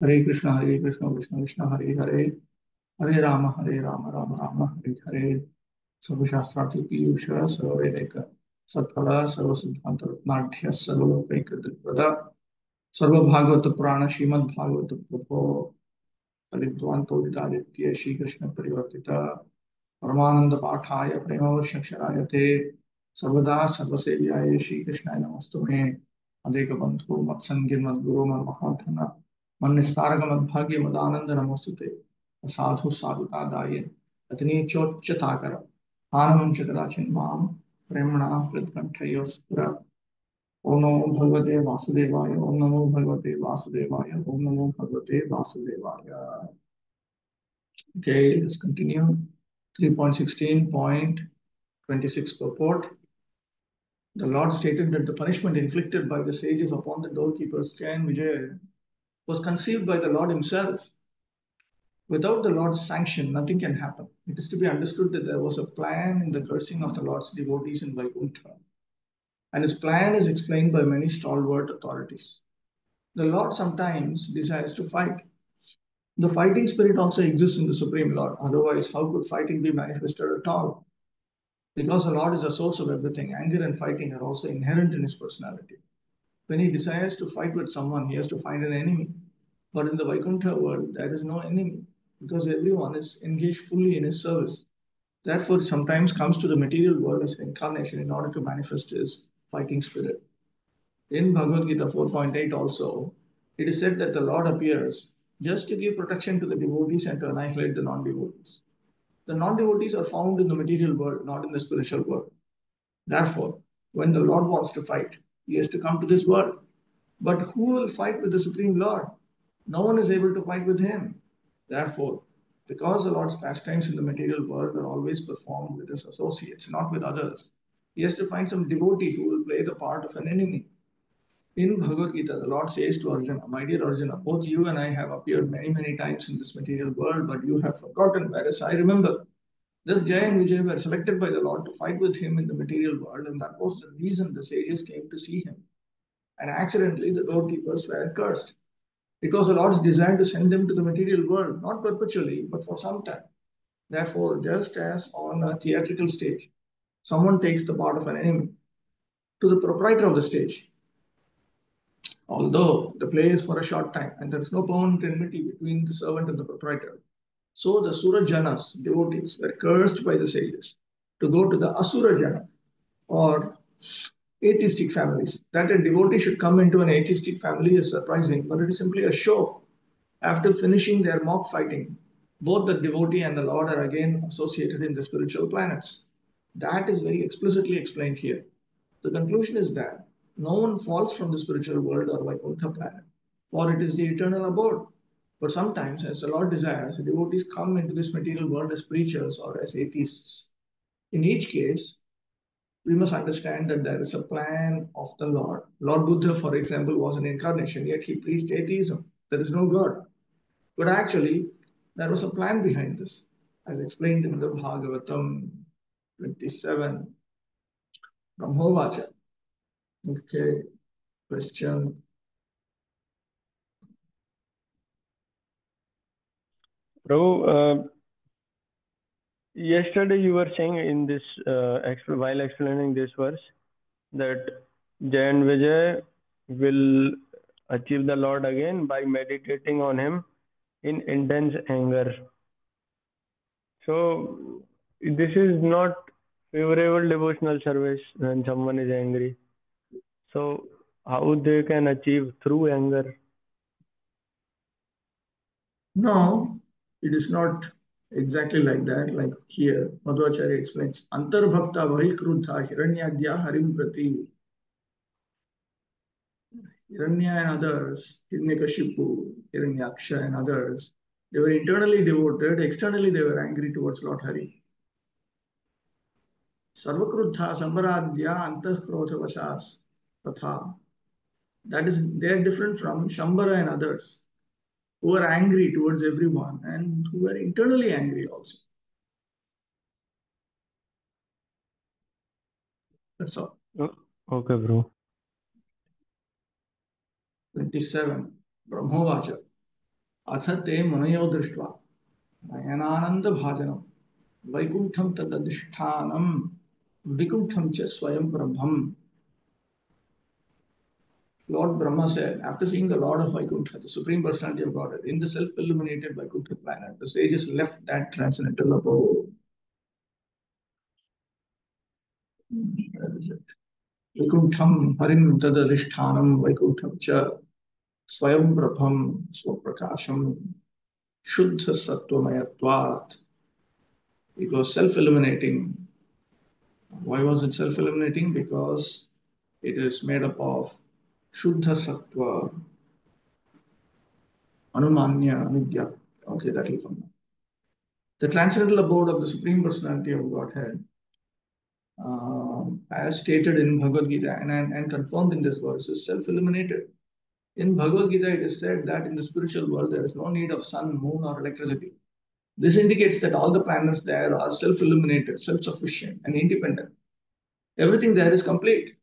Krishna Krishna Krishna Hare Hare Hare Rama Rama Rama Hare Hare सर्वशास्त्रार्थ Piyush सर्ववेदैक सत्फल सर्वसिद्धांत रत्नाढ्य सर्वलोकैक दिग्वद सर्वभागवत पुराण श्रीमद् भागवत प्रभो विद्वांतोदितादित्य श्री कृष्ण परिवर्तित परमानंद पाठाय प्रेमवर्षक्षराय ते सर्वदा सर्वसेव्याय श्री कृष्णाय नमस्तुमे अदेक बंधु मत्संगी मद्गुरु मन्महाधन मन्निस्तारक मद्भाग्य मदानंद नमोस्तुते साधु साधुतादाय अतनी चोच्चताकर आनमं च कदाचिन् मां प्रेम्णा हृत्कण्ठयोस्फुर ओम नमो भगवते वासुदेवाय ओम नमो भगवते वासुदेवाय ओम नमो भगवते वासुदेवाय. Okay, let's continue. 3.16.26 purport. The Lord stated that the punishment inflicted by the sages upon the doorkeepers Jay and Vijay was conceived by the Lord himself. Without the Lord's sanction, nothing can happen. It is to be understood that there was a plan in the cursing of the Lord's devotees in Vaikuntha, and his plan is explained by many stalwart authorities. The Lord sometimes desires to fight. The fighting spirit also exists in the Supreme Lord. Otherwise, how could fighting be manifested at all? Because the Lord is the source of everything, anger and fighting are also inherent in his personality. When he desires to fight with someone, he has to find an enemy. But in the Vaikuntha world, there is no enemy because everyone is engaged fully in his service. Therefore, sometimes comes to the material world as incarnation in order to manifest his fighting spirit. In Bhagavad Gita 4.8 also, it is said that the Lord appears just to give protection to the devotees and to annihilate the non-devotees. The non-devotees are found in the material world, not in the spiritual world. Therefore, when the Lord wants to fight, he has to come to this world. But who will fight with the Supreme Lord? No one is able to fight with him. Therefore, because the Lord's pastimes in the material world are always performed with his associates, not with others, he has to find some devotee who will play the part of an enemy. In Bhagavad Gita, the Lord says to Arjuna, my dear Arjuna, both you and I have appeared many, many times in this material world, but you have forgotten, whereas I remember. Thus, Jay and Vijay were selected by the Lord to fight with him in the material world, and that was the reason the sages came to see him. And accidentally, the doorkeepers were cursed. It was the Lord's desire to send them to the material world, not perpetually, but for some time. Therefore, just as on a theatrical stage, someone takes the part of an enemy, to the proprietor of the stage, although the play is for a short time and there is no permanent enmity between the servant and the proprietor, so the Surajanas, devotees, were cursed by the sages to go to the Asura Jana or atheistic families. That a devotee should come into an atheistic family is surprising, but it is simply a show. After finishing their mock fighting, both the devotee and the Lord are again associated in the spiritual planets. That is very explicitly explained here. The conclusion is that no one falls from the spiritual world or Vaikuntha planet, for it is the eternal abode. But sometimes, as the Lord desires, the devotees come into this material world as preachers or as atheists. In each case, we must understand that there is a plan of the Lord. Lord Buddha, for example, was an incarnation, yet he preached atheism. There is no God. But actually, there was a plan behind this, as explained in the Bhagavatam 27, Brahmovacha. Okay, question. Prabhu, yesterday you were saying in this, while explaining this verse, that Jay and Vijay will achieve the Lord again by meditating on him in intense anger. So, this is not favorable devotional service when someone is angry. So, how they can achieve through anger? No, it is not exactly like that. Like here, Madhvacharya explains, Antarbhakta Vahikrudha Hiranyadya Harim Prati. Hiranya and others, Hiranyakashipu, Hiranyaksha and others, they were internally devoted, externally they were angry towards Lord Hari. Sarvakrudha Sambaradya Antahkrodha Vasas Tatha. That is, they are different from Shambara and others who are angry towards everyone and who are internally angry also. That's all. Okay, bro. 27. Brahmovacha. अथ ते मुनयो दृष्ट्वा नयनानन्दभाजनं वैकुण्ठं तदधिष्ठानं विकुण्ठं च स्वयं प्रभम्. Lord Brahma said, after seeing the Lord of Vaikuntha, the Supreme Personality of Godhead, in the self-illuminated Vaikuntha planet, the sages left that transcendental abode. Where is it? Vaikuntham harim tadadhishthanam Vaikuntham cha swayam prabham swaprakasham shuddha sattvamayatvat. It was self-illuminating. Why was it self-illuminating? Because it is made up of shuddha sattva, anumanya, anidya. Okay, that will come now. The transcendental abode of the Supreme Personality of Godhead, as stated in Bhagavad Gita and confirmed in this verse, is self-illuminated. In Bhagavad Gita, it is said that in the spiritual world, there is no need of sun, moon, or electricity. This indicates that all the planets there are self-illuminated, self-sufficient, and independent. Everything there is complete.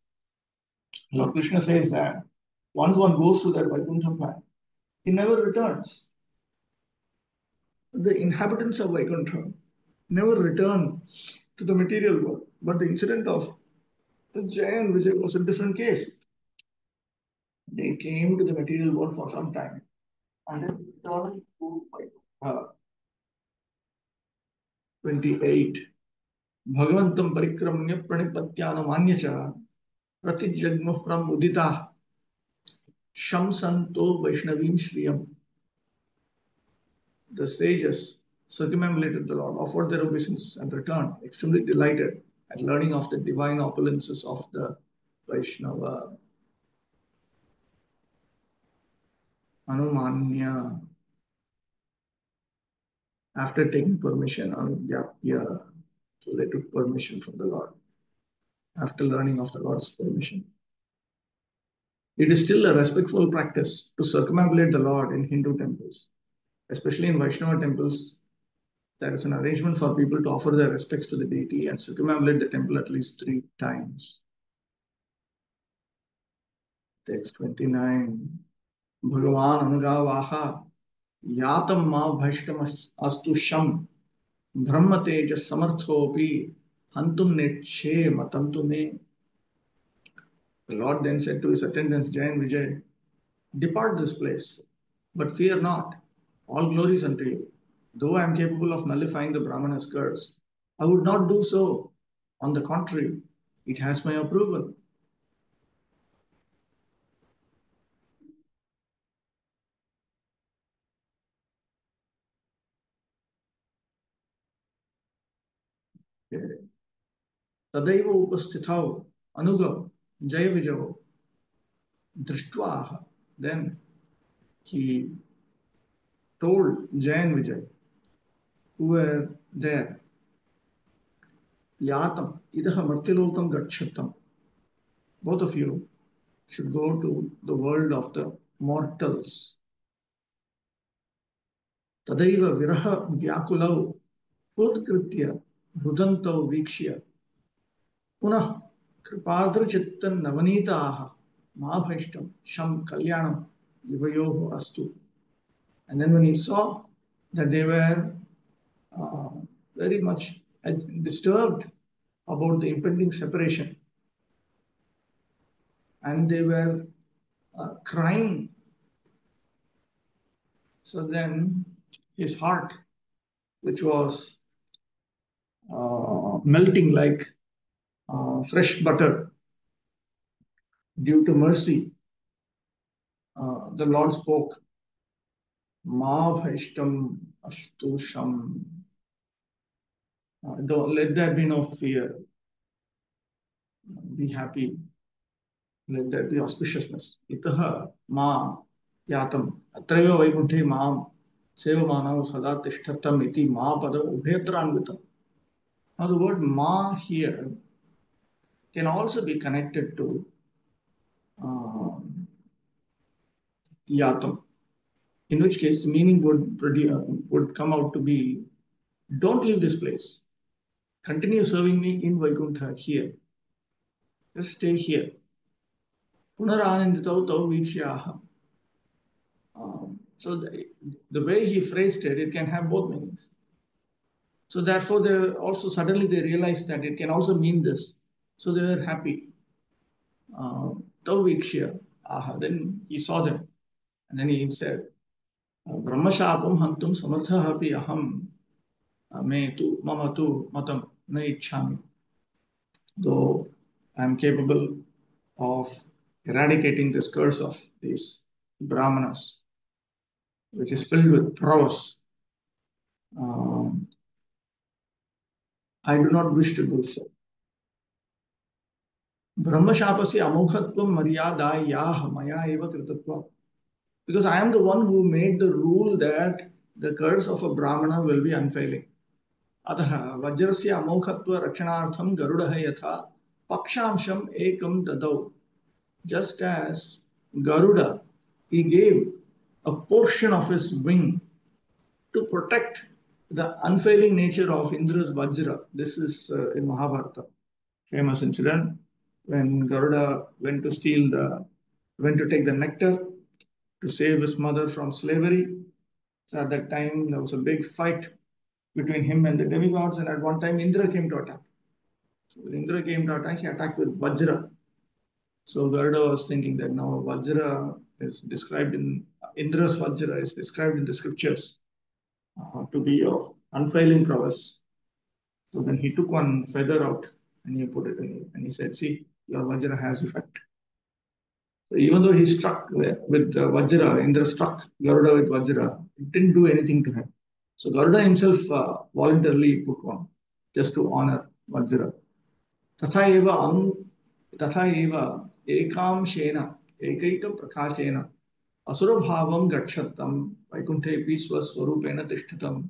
Lord Krishna says that once one goes to that Vaikuntha planet, he never returns. The inhabitants of Vaikuntha never return to the material world. But the incident of Jay and Vijay was a different case. They came to the material world for some time and then returned to Vaikuntha. 28. Bhagavantam parikramya pranipatyanamanya cha pratijagmuh pramudita shamsanto vaishnavim shriyam. The sages circumambulated the Lord, offered their obeisance, and returned, extremely delighted at learning of the divine opulences of the Vaishnava. Anumanya. After taking permission, Anudyapya. So they took permission from the Lord. After learning of the Lord's permission. It is still a respectful practice to circumambulate the Lord in Hindu temples. Especially in Vaishnava temples, there is an arrangement for people to offer their respects to the deity and circumambulate the temple at least 3 times. Text 29. Bhagavan Angavaha Yatam Ma Bhaishtam Astu Sham Brahma Teja Samarthopi Hantum Netshe Matantu Me. The Lord then said to his attendants, Jay and Vijay, depart this place, but fear not. All glory is unto you. Though I am capable of nullifying the Brahmana's curse, I would not do so. On the contrary, it has my approval. Tadaiva upasthithau anugav jaya vijavo drishtvaha. Then he told Jay and Vijay, who were there, Yatam idaha martilokam gachatam. Both of you should go to the world of the mortals. Tadaiva viraha vyakulau Udkritya Rudantau Vikshya Punah Kripadrchittan Navanitaha Mahabhaishtam Sham Kalyanam Yuvayoho Astu. And then when he saw that they were very much disturbed about the impending separation, and they were crying, so then his heart, which was melting like fresh butter due to mercy, the Lord spoke, Ma Bhaishtam Astu Sham. Don't let there be no fear. Be happy. Let there be auspiciousness. Itaha Ma Yatam. Atraiva Vaikunthe Maam Sevamanav Sada Tishtatam Iti Ma Pada Ubhetranvitam. Now the word Ma here can also be connected to Yatam, in which case the meaning would come out to be, don't leave this place. Continue serving me in Vaikuntha here. Just stay here. Punarananditau tau vikshyaha. So the way he phrased it, it can have both meanings. So therefore, they also suddenly they realized that it can also mean this. So they were happy. Then he saw them, and then he said, Brahmashapam hantum samartha api aham me tu mama tu matam na ichhami. Though I am capable of eradicating this curse of these Brahmanas, which is filled with prowess, I do not wish to do so. Brahmashapasya amokhatvam maryadayah maya eva kritatva. Because I am the one who made the rule that the curse of a Brahmana will be unfailing. अतः वज्रस्य अमोघत्व रक्षणार्थं गरुडः यथा पक्षांशम एकम ददौ. Just as Garuda, he gave a portion of his wing to protect the unfailing nature of Indra's Vajra. This is in Mahabharata, famous incident when Garuda went to take the nectar to save his mother from slavery. So at that time, there was a big fight between him and the demigods, and at one time, Indra came to attack. So when Indra came to attack, he attacked with Vajra. So Garuda was thinking that now Vajra is described in Indra's Vajra is described in the scriptures to be of unfailing prowess. So then he took one feather out and he put it in, and he said, "See, your Vajra has effect." So even though he struck with Vajra, Indra struck Garuda with Vajra, it didn't do anything to him. So Garuda himself voluntarily put one just to honor Vajra. तथा एव एकांशेन एकैकप्रकाशेन असुरभावं गच्छतं वैकुण्ठेऽपि स्वस्वरूपेण तिष्ठतम्.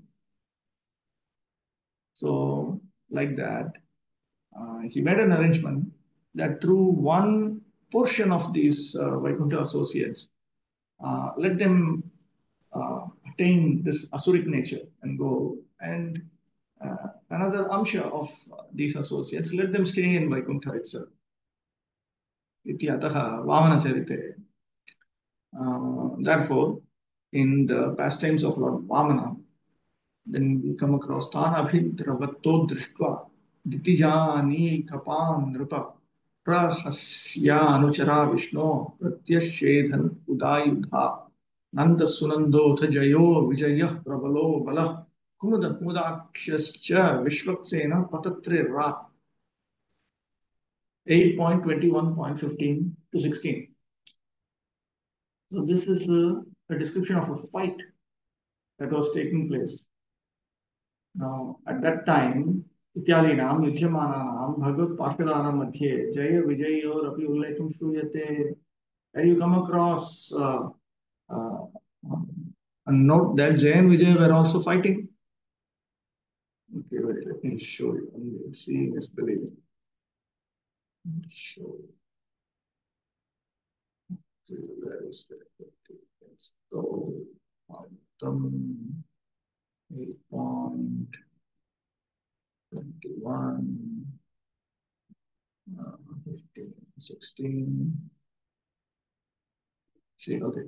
So like that, he made an arrangement that through one portion of these Vaikuntha associates, let them attain this asuric nature and go, and another amsha of these associates, let them stay in Vaikuntha itself. Iti ataha Vamana Charite. Therefore, in the pastimes of Lord Vamana, then we come across Tanabhidravatto Drishtva Ditijani Kapan Nripa Prahasya Anuchara Vishno Pratyashedhan Udayudha Nanda Sunando Jayo Vijayah Prabalo Bala Kumuda Kumudakshyascha Vishvaksena Patatre Ra. 8.21.15 to 16. So this is a description of a fight that was taking place. Now, at that time, इत्यादीनां युज्यमानानां भगवत् पार्षदानां मध्ये जय विजयोरपि उल्लेखं श्रूयते. And you come across a note that Jay and Vijay were also fighting. Okay, wait, let me show you. Seeing is believing. Show you. Where is that? So, item 8.21, 15, 16. See, okay.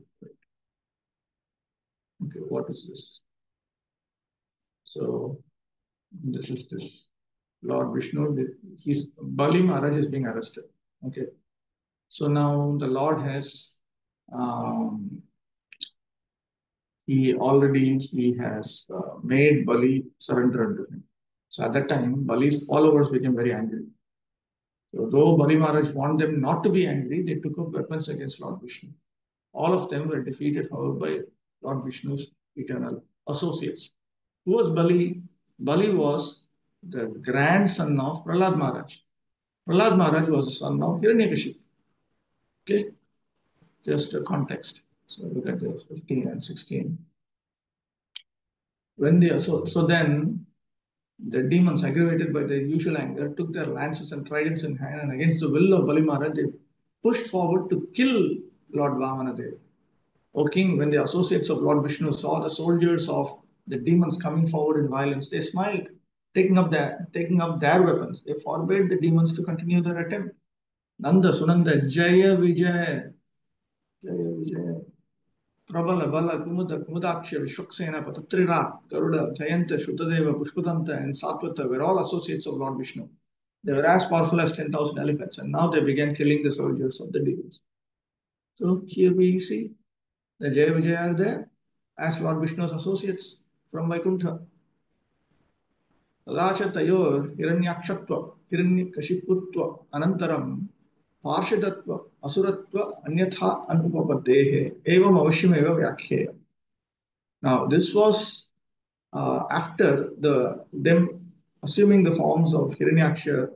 Okay, what is this? So, this is this Lord Vishnu. Bali Maharaj is being arrested. Okay. So now the Lord has he has made Bali surrender unto him. So at that time, Bali's followers became very angry. So though Bali Maharaj wanted them not to be angry, they took up weapons against Lord Vishnu. All of them were defeated, however, by Lord Vishnu's eternal associates. Who was Bali? Bali was the grandson of Prahlad Maharaj. Prahlad Maharaj was the son of Hiranyakashipu. Okay, just a context. So look at this 15 and 16. Then the demons, aggravated by their usual anger, took their lances and tridents in hand, and against the will of Bali Maharaj, they pushed forward to kill Lord Vamanadev. O king, when the associates of Lord Vishnu saw the soldiers of the demons coming forward in violence, they smiled, taking up their weapons. They forbade the demons to continue their attempt. Nanda Sunanda Jaya Vijaya. Jaya Vijaya. Prabala, Bala, Kumuda, Kumudaksha, Vishwaksena, Patatrira, Garuda, Jayanta, Shuddhadeva, Pushpatanta, and Satvata were all associates of Lord Vishnu. They were as powerful as 10,000 elephants, and now they began killing the soldiers of the deities. So here we see the Jaya Vijaya are there as Lord Vishnu's associates from Vaikuntha. Tadacha Hiranyakshatva, Hiranyakashiputva, Anantaram, Parshadhatva, Asuratva, Anyatha Anupapadehe, Evam Avashyameva Vyakhya. Now, this was after them assuming the forms of Hiranyaksha,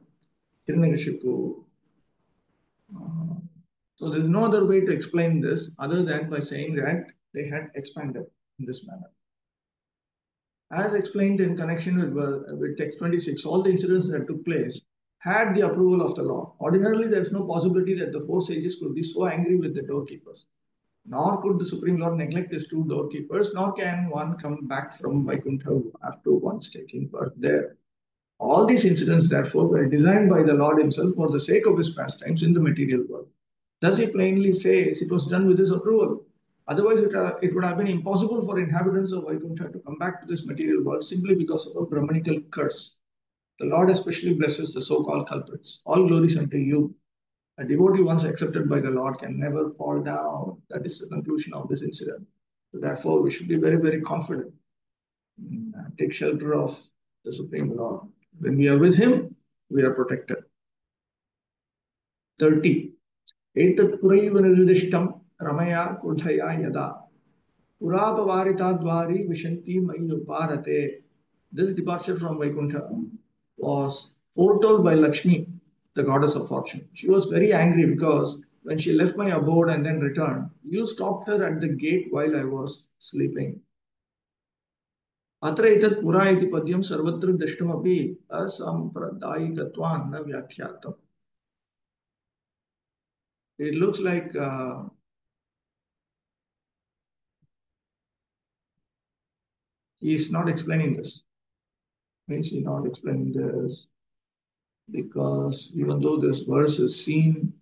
Hiranyakashipu. So there is no other way to explain this other than by saying that they had expanded in this manner. As explained in connection with text 26, all the incidents that took place had the approval of the Lord. Ordinarily, there is no possibility that the four sages could be so angry with the doorkeepers. Nor could the Supreme Lord neglect his two doorkeepers, nor can one come back from Vaikuntha after once taking birth there. All these incidents, therefore, were designed by the Lord himself for the sake of his pastimes in the material world. Thus, he plainly says it was done with his approval. Otherwise, it would have been impossible for inhabitants of Vaikuntha to come back to this material world simply because of a Brahmanical curse. The Lord especially blesses the so-called culprits. All glories unto you. A devotee once accepted by the Lord can never fall down. That is the conclusion of this incident. So therefore, we should be very, very confident. Take shelter of the Supreme Lord. When we are with him, we are protected. 30. Etat puraiva nirdishtam ramaya kudhaya yada purapavarita vishanti mayu parate. This departure from Vaikuntha was foretold by Lakshmi, the goddess of fortune. She was very angry because when she left my abode and then returned, you stopped her at the gate while I was sleeping. Atra etat pura iti padyam sarvatra dashtamapi asampradayikatvan na vyakhyatam. It looks like he is not explaining this. Means he is not explaining this because even though this verse is seen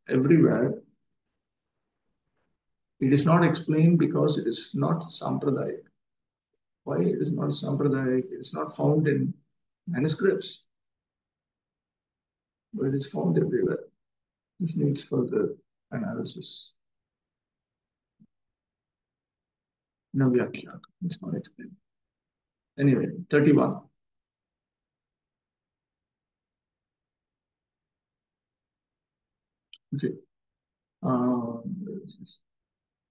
everywhere, it is not explained because it is not Sampradayic. Why it is not Sampradayic? It is not found in manuscripts, but it is found everywhere. This needs further analysis. No Vyakhya. It's not explained. Anyway, 31. Okay.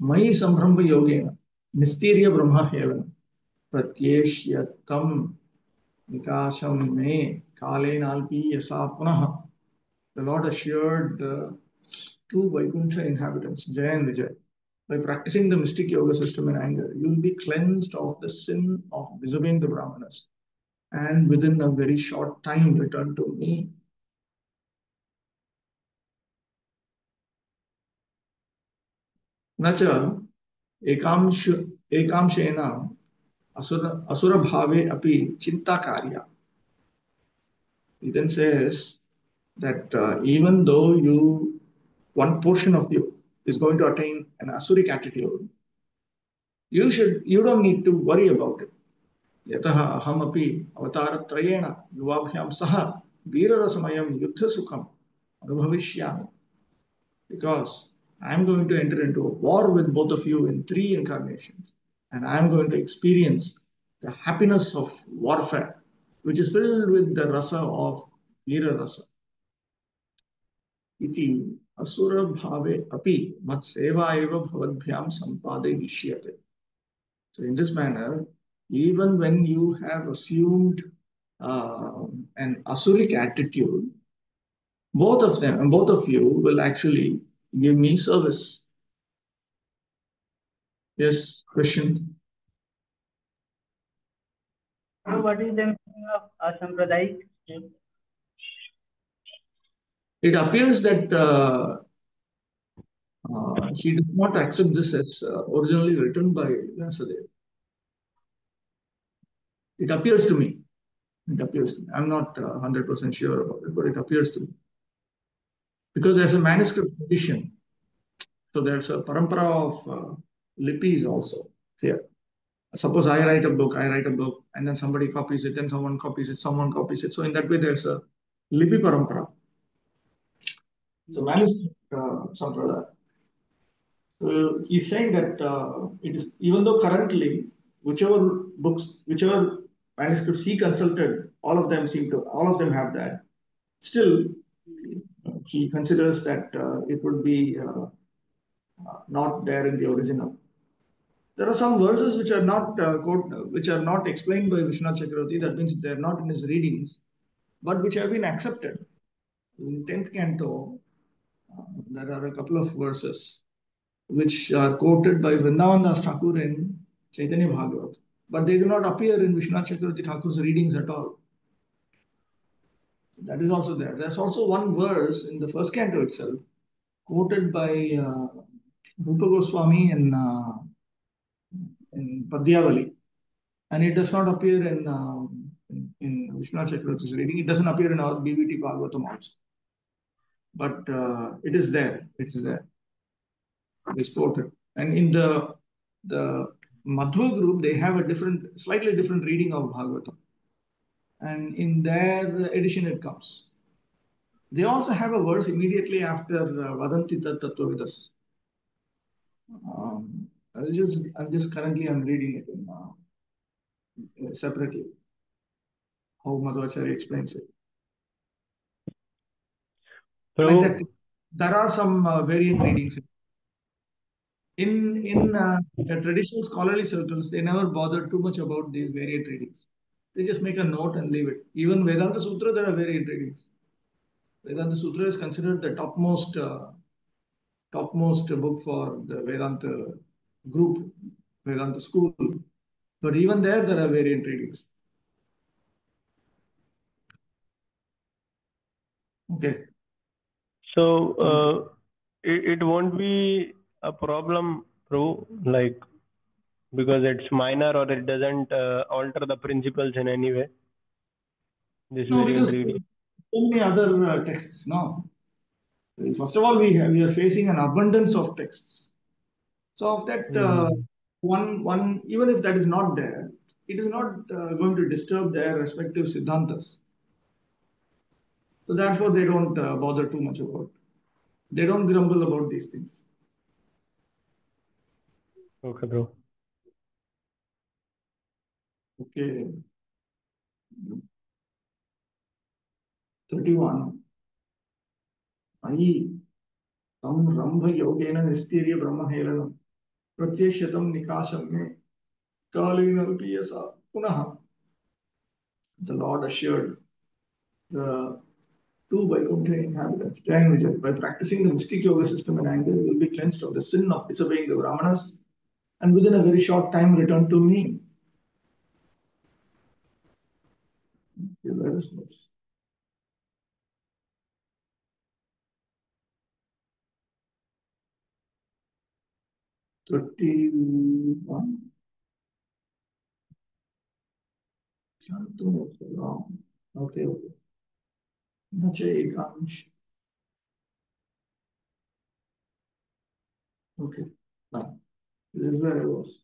Mai Sambrahma Yogena, Nistirya Brahma Hevana, Pratyeshyatam Nikasham Me Kalenalpi Yasa Punaha. The Lord assured the two Vaikuntha inhabitants, Jaya and Vijay, by practicing the mystic yoga system in anger, you will be cleansed of the sin of disobeying the Brahmanas and within a very short time return to me. Nacha ekamshena asura bhave api chinta karya. He then says that even though one portion of you is going to attain an asuric attitude, you don't need to worry about it. Yataha ahamapi avataratrayena yuvabhyam saha virarasamayam yuddha sukham anubhavishyami. Because I'm going to enter into a war with both of you in 3 incarnations, and I'm going to experience the happiness of warfare, which is filled with the rasa of Vira rasa. Iti asura bhave api mat seva eva bhavadbhyam sampade vishyate. So in this manner, even when you have assumed an asuric attitude, both of you will actually give me service. Yes, question. So what is the meaning of asampradayik? It appears that he does not accept this as originally written by Vyasadeva. It appears to me. I'm not 100% sure about it, but it appears to me. Because there's a manuscript edition So there's a parampara of lipis also here. Suppose I write a book, and then somebody copies it, then someone copies it, someone copies it. So in that way, there's a lipi parampara. So manuscript sampradaya. He's saying that it is, even though currently whichever books, whichever manuscripts he consulted, all of them have that. Still, he considers that it would be not there in the original. There are some verses which are not which are not explained by Vishwanath Chakravarti. That means they are not in his readings, but which have been accepted. In 10th canto, there are a couple of verses which are quoted by Vrindavan Das Thakur in Chaitanya Bhagavat, but they do not appear in Vishwanath Chakravarti Thakur's readings at all. That is also there. There's also one verse in the first canto itself, quoted by Rupa Goswami in Padyavali, and it does not appear in Vishwanath Chakravarti's reading. It doesn't appear in our BVT Bhagavatam also, but it is there. It is there. It is quoted, and in the Madhva group, they have a slightly different reading of Bhagavatam, and in their edition it comes. They also have a verse immediately after Vadanti Tat Tattvavidas. I'm reading it separately. How Madhvacharya explains it. Like that, there are some variant readings. In the traditional scholarly circles, they never bother too much about these variant readings. They just make a note and leave it. Even Vedanta Sutra, there are variant readings. Vedanta Sutra is considered the topmost book for the Vedanta group, Vedanta school. But even there are variant readings. Okay. So it won't be a problem, Prabhu, like, because it's minor or it doesn't alter the principles in any way. This No, variant because reading. so many other texts. No. First of all, we are facing an abundance of texts. So of that one, even if that is not there, it is not going to disturb their respective siddhantas. So therefore, they don't bother too much about. They don't grumble about these things. Okay, bro. Okay. 31. Ayi tam rambha yogena nistirya brahmahelanam pratyeshyatam nikasam me kalina rupiyasa punaha. The Lord assured the two Vaikuntha inhabitants, Jai and Vijay, by practicing the mystic yoga system in anger, you will be cleansed of the sin of disobeying the Brahmanas and within a very short time return to me. Let us know. $31. Wrong. Okay. Okay. Now, this is where I was.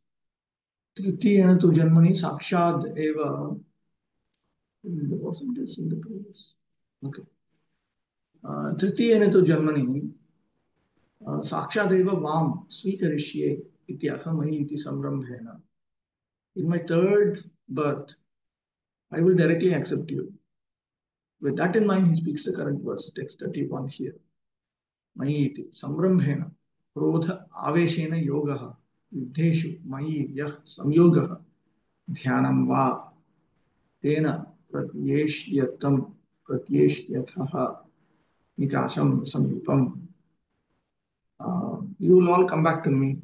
Tritiyena tu Janmani Sakshad Eva. Wasn't this in the previous? Okay. Tritiyena tu Janmani Sakshad Eva Vam Sweekarishyē Ityahamahi iti samrambhena. In my third birth, I will directly accept you. With that in mind, he speaks the current verse, text 31 here. Mayi iti samrambhena krodha aveshena yogaha yuddheshu mayi yah samyogaha dhyanam va tena pratyeshyatam pratyeshyathaha nikasam samyupam. You will all come back to me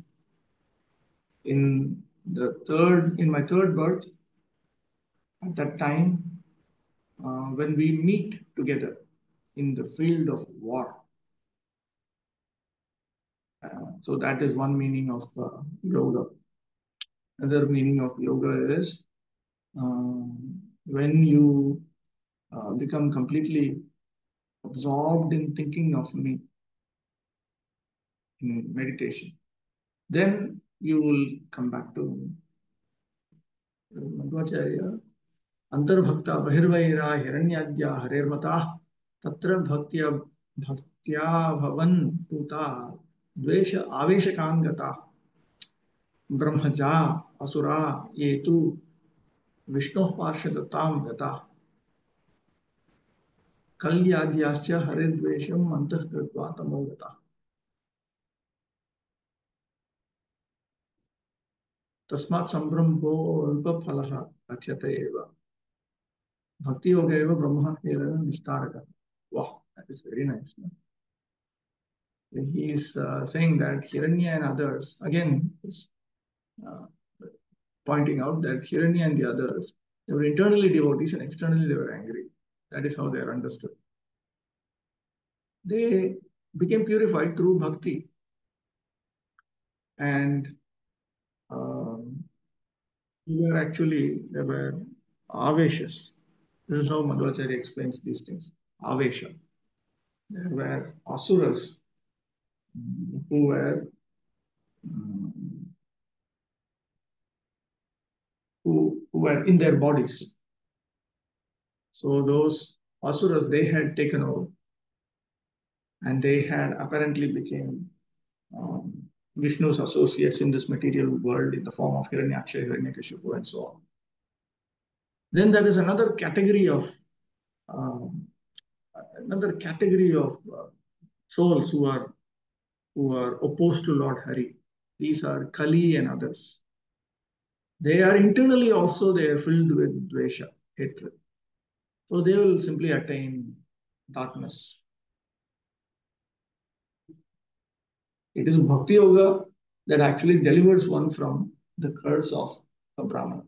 in my third birth. At that time, when we meet together in the field of war. So that is one meaning of yoga. Another meaning of yoga is when you become completely absorbed in thinking of me. in meditation. Then you will come back to Madhvacharya. Antarbhakta bahirvaira hiranyadya harirmata tatra bhaktya bhavan tuta dvesha aveshakangata brahmaja asura yetu vishnu parshadatam yata kalyadyascha haridvesham antah kritva tamogata tasmat sambrambho alpaphalah achyate eva bhakti yoga eva brahma hirana nistaraka. Wow, that is very nice. No? He is saying that Hiranya and others, again, is uh, pointing out that Hiranya and the others, they were internally devotees and externally they were angry. That is how they are understood. They became purified through bhakti. And they were aveshas. This is how Madhvacharya explains these things. Avesha. There were asuras who were who were in their bodies. So those asuras, they had taken over and they had apparently became Vishnu's associates in this material world in the form of Hiranyaksha, Hiranyakashipu, and so on. Then there is another category of souls who are opposed to Lord Hari. These are Kali and others. They are internally also they are filled with dvesha, hatred. So they will simply attain darkness. It is Bhakti Yoga that actually delivers one from the curse of a Brahmana.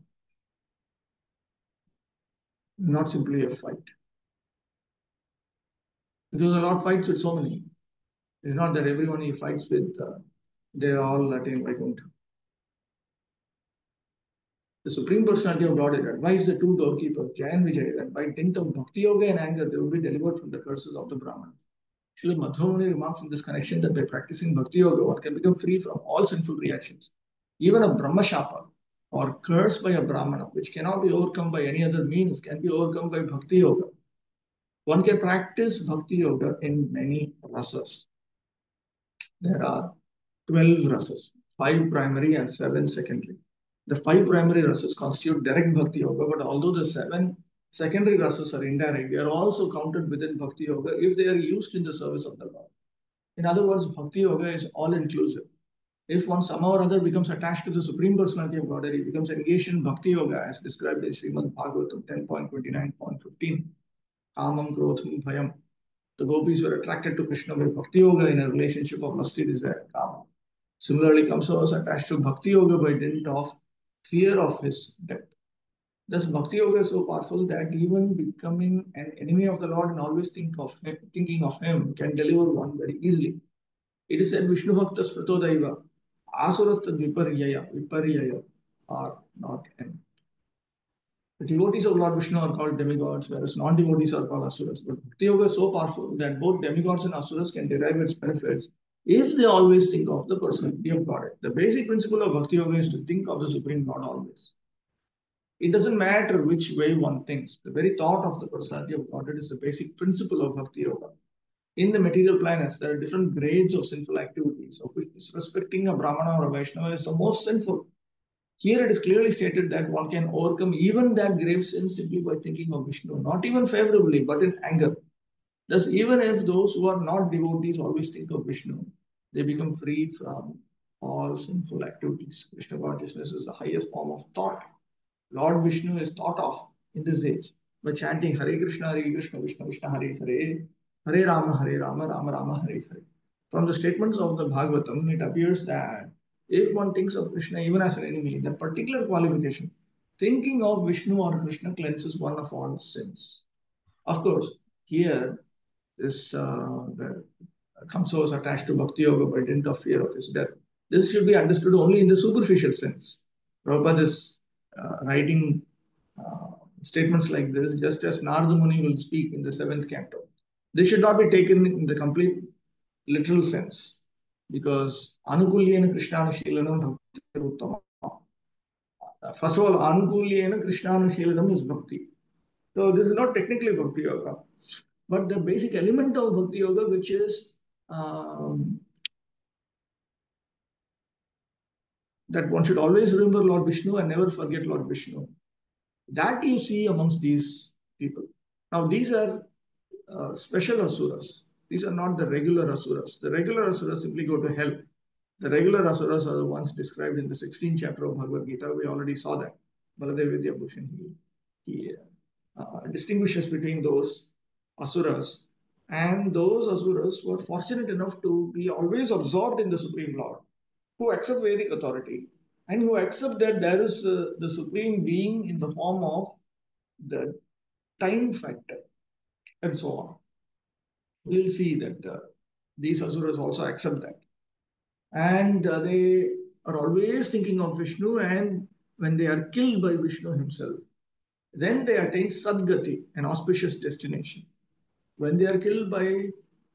Not simply a fight. Because the Lord fights with so many. It's not that everyone he fights with, they're all attaining Vaikuntha. The Supreme Personality of Godhead advised the two doorkeepers, Jaya and Vijay, that by dint of Bhakti Yoga and anger, they will be delivered from the curses of the Brahman. Srila Madhvamuni remarks in this connection that by practicing Bhakti Yoga, one can become free from all sinful reactions. Even a Brahmashapa or curse by a Brahmana, which cannot be overcome by any other means, can be overcome by Bhakti Yoga. One can practice Bhakti Yoga in many rasas. There are 12 rasas, 5 primary and 7 secondary. The 5 primary rasas constitute direct Bhakti Yoga, but although the 7 secondary rasas are indirect, they are also counted within Bhakti Yoga if they are used in the service of the Lord. In other words, Bhakti Yoga is all-inclusive. If one somehow or other becomes attached to the Supreme Personality of Godhead, he becomes engaged in Bhakti Yoga as described in Srimad Bhagavatam 10.29.15. Kamam, Krodham, Bhayam. The gopis were attracted to Krishna by Bhakti Yoga in a relationship of lusty desire, Kama. Similarly, Kamsa was attached to Bhakti Yoga by dint of fear of his death. Thus, Bhakti Yoga is so powerful that even becoming an enemy of the Lord and always thinking of him can deliver one very easily. It is said, Vishnu Bhakta Spratodaiva, Asurat Viparyaya are not end. The devotees of Lord Vishnu are called demigods, whereas non-devotees are called asuras. But Bhakti Yoga is so powerful that both demigods and asuras can derive its benefits if they always think of the personality of God. The basic principle of Bhakti Yoga is to think of the Supreme God always. It doesn't matter which way one thinks. The very thought of the personality of Godhead is the basic principle of Bhakti Yoga. In the material planets, there are different grades of sinful activities, of which disrespecting a Brahmana or a Vaishnava is the most sinful. Here it is clearly stated that one can overcome even that grave sin simply by thinking of Vishnu, not even favorably, but in anger. Thus, even if those who are not devotees always think of Vishnu, they become free from all sinful activities. Krishna consciousness is the highest form of thought. Lord Vishnu is thought of in this age by chanting Hare Krishna, Krishna Krishna, Hare Hare, Hare Rama, Rama Rama, Hare Hare. From the statements of the Bhagavatam, it appears that if one thinks of Krishna even as an enemy, that particular qualification, thinking of Vishnu or Krishna cleanses one of all sins. Of course, here this the Kamsa was attached to Bhakti Yoga by dint of fear of his death. This should be understood only in the superficial sense. Prabhupada is writing statements like this, just as Narada Muni will speak in the 7th canto. They should not be taken in the complete literal sense. because Anukulyena Krishnanushilanam Bhakti Uttama. First of all, Anukulyena Krishnanushilanam is Bhakti. So this is not technically Bhakti Yoga, but the basic element of Bhakti Yoga, which is that one should always remember Lord Vishnu and never forget Lord Vishnu. That you see amongst these people. Now, these are special asuras. These are not the regular asuras. The regular asuras simply go to hell. The regular asuras are the ones described in the 16th chapter of Bhagavad Gita. We already saw that. Baladev Vidyabhushan, he distinguishes between those asuras and those asuras who are fortunate enough to be always absorbed in the Supreme Lord, who accept Vedic authority and who accept that there is the Supreme Being in the form of the time factor and so on. We'll see that these asuras also accept that. And they are always thinking of Vishnu, and when they are killed by Vishnu himself, then they attain Sadgati, an auspicious destination. When they are killed by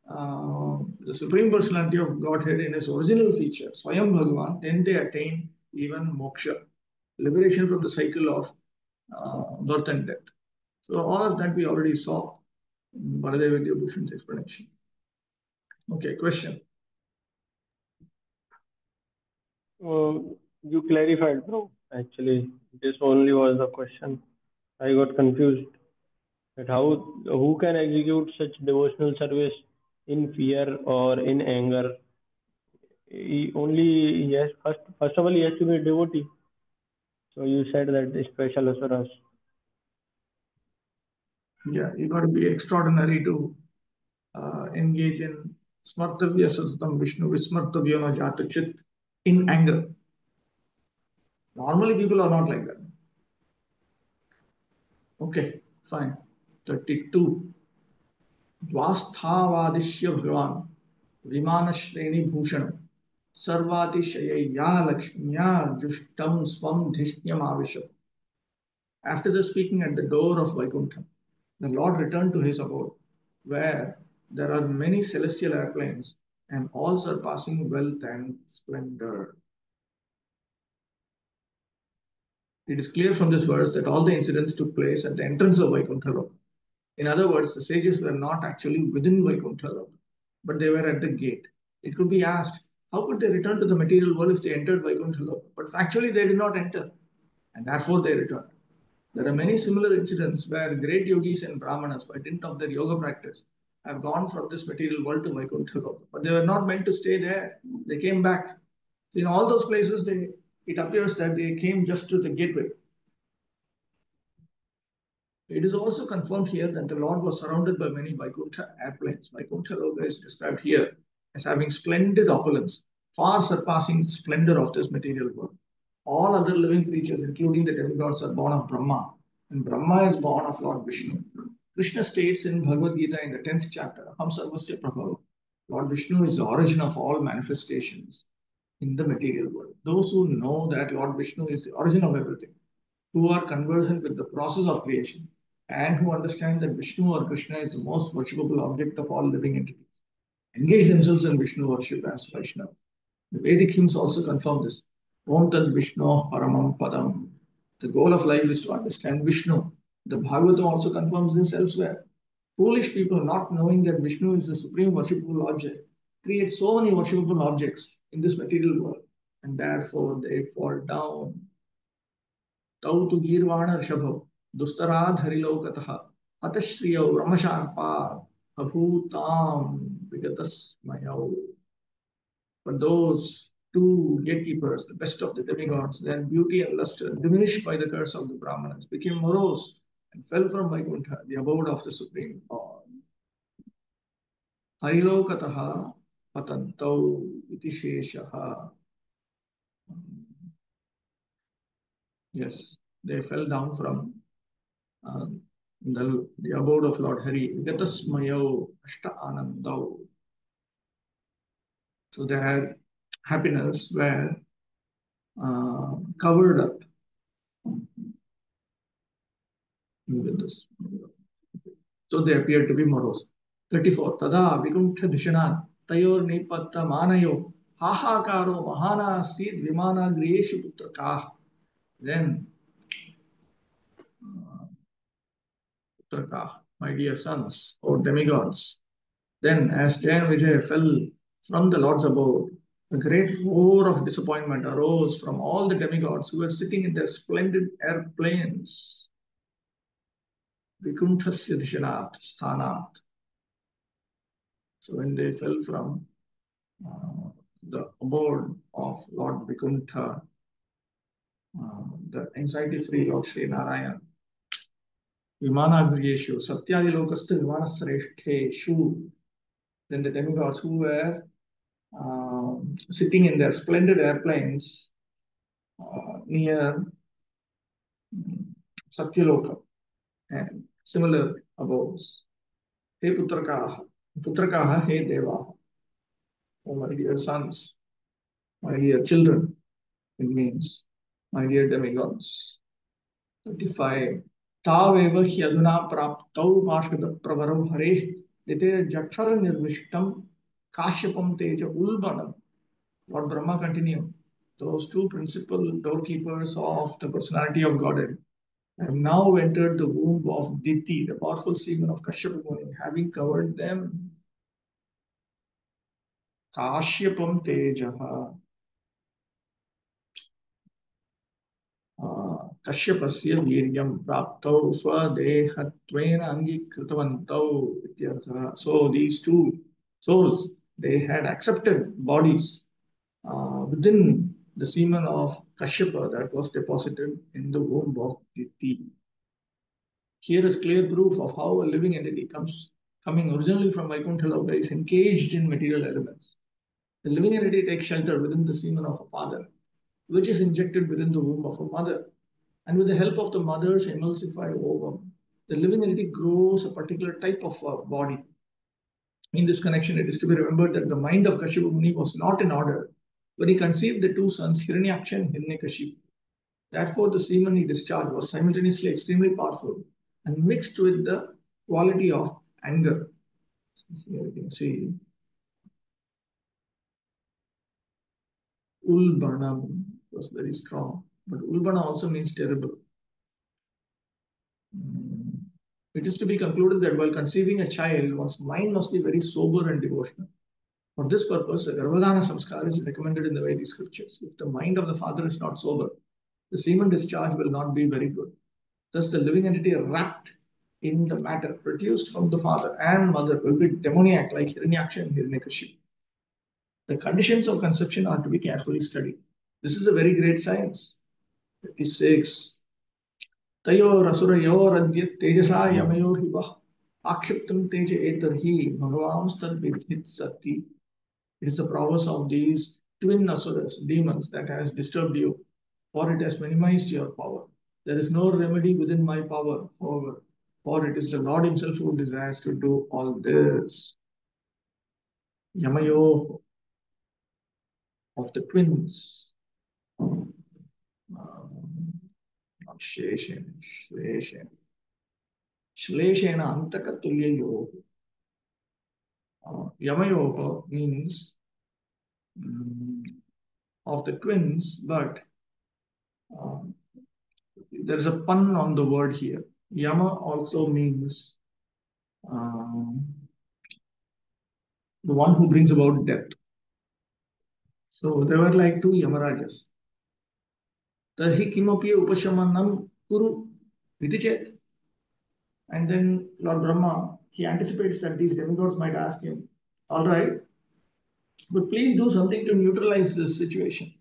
the Supreme Personality of Godhead in its original feature, Swayam Bhagavan, then they attain even moksha, liberation from the cycle of birth and death. So all of that we already saw in Baladev Vidyabhushan's explanation. Okay, question. You clarified, bro. Actually, this only was the question. I got confused that who can execute such devotional service in fear or in anger? Only yes. First of all, he has to be a devotee. So you said that the special asuras. Yeah, you got to be extraordinary to engage in Smartavya Sasatam Vishnu Vismartavya no Jata Chit in anger. Normally, people are not like that. Okay, fine. 32. Dvasthavadishya Bhagavan Vimanashreni Bhushanam Sarvatishayaya Lakshmiya Jushtam Swam Dhishyam Avisha. After the speaking at the door of Vaikuntha, the Lord returned to his abode, where there are many celestial airplanes and all surpassing wealth and splendor. It is clear from this verse that all the incidents took place at the entrance of Vaikuntha Loka. In other words, the sages were not actually within Vaikuntha Loka, but they were at the gate. It could be asked, how could they return to the material world if they entered Vaikuntha Loka? But factually, they did not enter, and therefore they returned. There are many similar incidents where great yogis and brahmanas, by dint of their yoga practice, have gone from this material world to Vaikuntha Loka. But they were not meant to stay there. They came back. In all those places, it appears that they came just to the gateway. It is also confirmed here that the Lord was surrounded by many Vaikuntha airplanes. Vaikuntha Loka is described here as having splendid opulence, far surpassing the splendor of this material world. All other living creatures, including the demigods, are born of Brahma, and Brahma is born of Lord Vishnu. Krishna states in Bhagavad Gita in the 10th chapter, Aham Sarvasya Prabhu, Lord Vishnu is the origin of all manifestations in the material world. Those who know that Lord Vishnu is the origin of everything, who are conversant with the process of creation, and who understand that Vishnu or Krishna is the most worshipable object of all living entities, engage themselves in Vishnu worship as Vaishnava. The Vedic hymns also confirm this. Om Tad Vishnu Paramam Padam. The goal of life is to understand Vishnu. The Bhagavatam also confirms this elsewhere. Foolish people, not knowing that Vishnu is the supreme worshipable object, create so many worshipable objects in this material world, and therefore they fall down. Tau tu Girvana Rishabho, Dustarad Harilokataha, Hatashriyo Ramasharpa, Abhutam Vigatasmayau. For those two gatekeepers, the best of the demigods, their beauty and luster, diminished by the curse of the Brahmanas, became morose and fell from Vaikuntha, the abode of the Supreme Lord. Harilokataha patantau iti sheshaha. Yes, they fell down from the abode of Lord Hari. Vigatasmayau ashta anandau. So their happiness were covered up with this. So they appeared to be morose. 34. Tada Vikuntha Dhishanat Tayor Nipatta Manayo Hahakaro mahana sid vimana griyeshu putraka. Then, putraka, my dear sons, or demigods. Then, as Jayan Vijay fell from the Lord's abode, a great roar of disappointment arose from all the demigods who were sitting in their splendid airplanes. Vikunthasya Dishanat Sthanat. So when they fell from the abode of Lord Vikuntha, the anxiety-free Lord Sri Narayan, Vimanagrieshu, Satyadilokastha Vimanasreshteshu, then the demigods who were sitting in their splendid airplanes near Satyaloka and similar abodes. He Putrakaha, Putrakaha, He Deva, oh my dear sons, my dear children, it means, my dear demigods. 35. Taveva hyaduna praptau mashkata pravarau hare dite jathara nirvishtam kashyapam teja ulbanam. Lord Brahma continued. Those two principal doorkeepers of the personality of Godhead have now entered the womb of Diti, the powerful semen of Kashyapa Muni, having covered them. Kashyapam tejaha. कश्यपस्य वीर्यं प्राप्तौ स्वदेहत्वेन अंगीकृतवन्तौ इत्यर्थः. So these two souls, they had accepted bodies within the semen of Kashyapa that was deposited in the womb of Diti. Here is clear proof of how a living entity coming originally from Vaikuntha Loka is engaged in material elements. The living entity takes shelter within the semen of a father, which is injected within the womb of a mother. And with the help of the mother's emulsified ovum, the living entity grows a particular type of body. In this connection, it is to be remembered that the mind of Kashyapa Muni was not in order when he conceived the two sons, Hiranyaksha and Hiranyakashipu. Therefore, the semen he discharged was simultaneously extremely powerful and mixed with the quality of anger. Here you can see Ulbanam was very strong, but Ulbana also means terrible. It is to be concluded that while conceiving a child, one's mind must be very sober and devotional. For this purpose, a Garbhadhana samskar is recommended in the Vedic scriptures. If the mind of the father is not sober, the semen discharge will not be very good. Thus, the living entity wrapped in the matter produced from the father and mother will be demoniac like Hiranyaksha and Hiranyakashipu. The conditions of conception are to be carefully studied. This is a very great science. 56. तयोरसुरयोरद्य तेजसा यमयोरिव आक्षिप्तं तेज एतर्हि भगवांस्तद्विद्धित् सति. It is the prowess of these twin asuras, demons, that has disturbed you, for it has minimized your power. There is no remedy within my power, however, for it is the Lord himself who desires to do all this. Yamayo, of the twins. Shleshena antaka tulyayo. Yamayoga means of the twins, but there is a pun on the word here. Yama also means the one who brings about death. So they were like two Yamarajas. Tarhi kimapi upashamanam kuru iti chet. And then Lord Brahma, he anticipates that these demigods might ask him, all right, but please do something to neutralize this situation.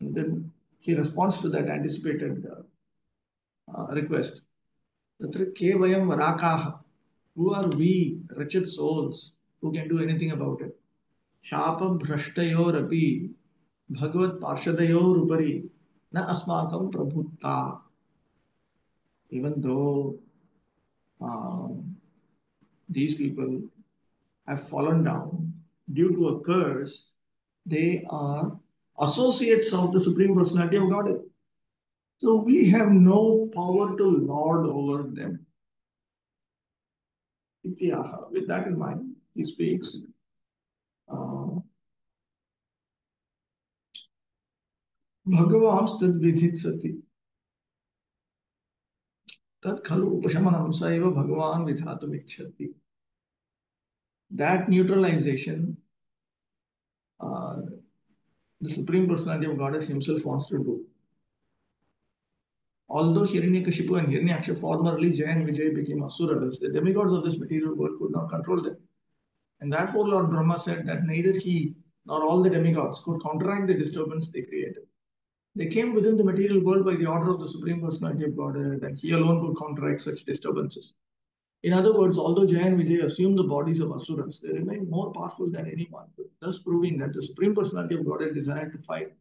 And then he responds to that anticipated request. Tatra ke vayam varakaha. Who are we, wretched souls, who can do anything about it? Shapa bhrashtayor api bhagavad parshadayor upari na asmakam prabhutta. Even though these people have fallen down due to a curse, they are associates of the Supreme Personality of Godhead. So we have no power to lord over them. With that in mind, he speaks Bhagavan tadvidhitsati. Tat khalu upashamanam saiva Bhagavan vidhatumikshati. That neutralization, the Supreme Personality of Godhead himself wants to do. Although Hiranyakashipu and Hiranyaksha formerly Jaya and Vijay became asuras, the demigods of this material world could not control them. And therefore Lord Brahma said that neither he nor all the demigods could counteract the disturbance they created. They came within the material world by the order of the Supreme Personality of Godhead, and he alone could counteract such disturbances. In other words, although Jaya and Vijay assumed the bodies of asuras, they remained more powerful than anyone, thus proving that the Supreme Personality of Godhead desired to fight,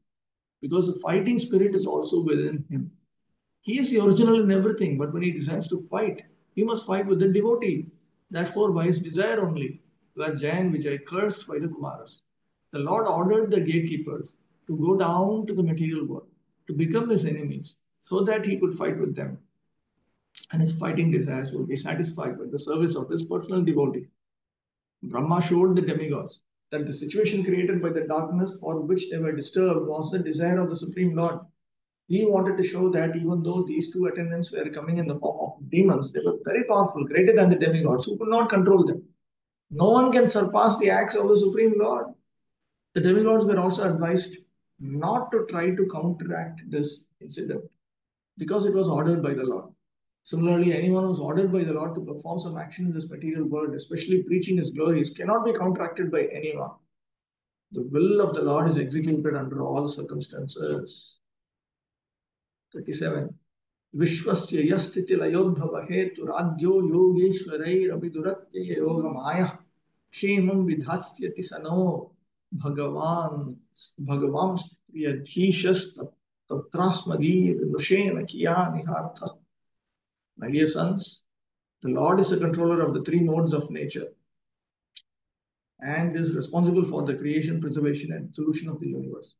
because the fighting spirit is also within him. He is the original in everything, but when he decides to fight, he must fight with the devotee. Therefore, by his desire only, were Jaya and Vijay cursed by the Kumaras. The Lord ordered the gatekeepers to go down to the material world, to become his enemies, so that he could fight with them, and his fighting desires will be satisfied by the service of his personal devotee. Brahma showed the demigods that the situation created by the darkness for which they were disturbed was the desire of the Supreme Lord. He wanted to show that even though these two attendants were coming in the form of demons, they were very powerful, greater than the demigods, who could not control them. No one can surpass the acts of the Supreme Lord. The demigods were also advised not to try to counteract this incident because it was ordered by the Lord. Similarly, anyone who is ordered by the Lord to perform some action in this material world, especially preaching his glories, cannot be counteracted by anyone. The will of the Lord is executed under all circumstances. 37. विश्वस्य यस्थितिलयोद्भव हेतुराद्यो योगेश्वरैरभिदुरत्यय योगमायः क्षेमं विधास्यति स no भगवांस्त्रियधीशस्तत्रास्मदीयविमृशेन कियानिहार्थः. My dear sons, the Lord is the controller of the three modes of nature and is responsible for the creation, preservation, and solution of the universe.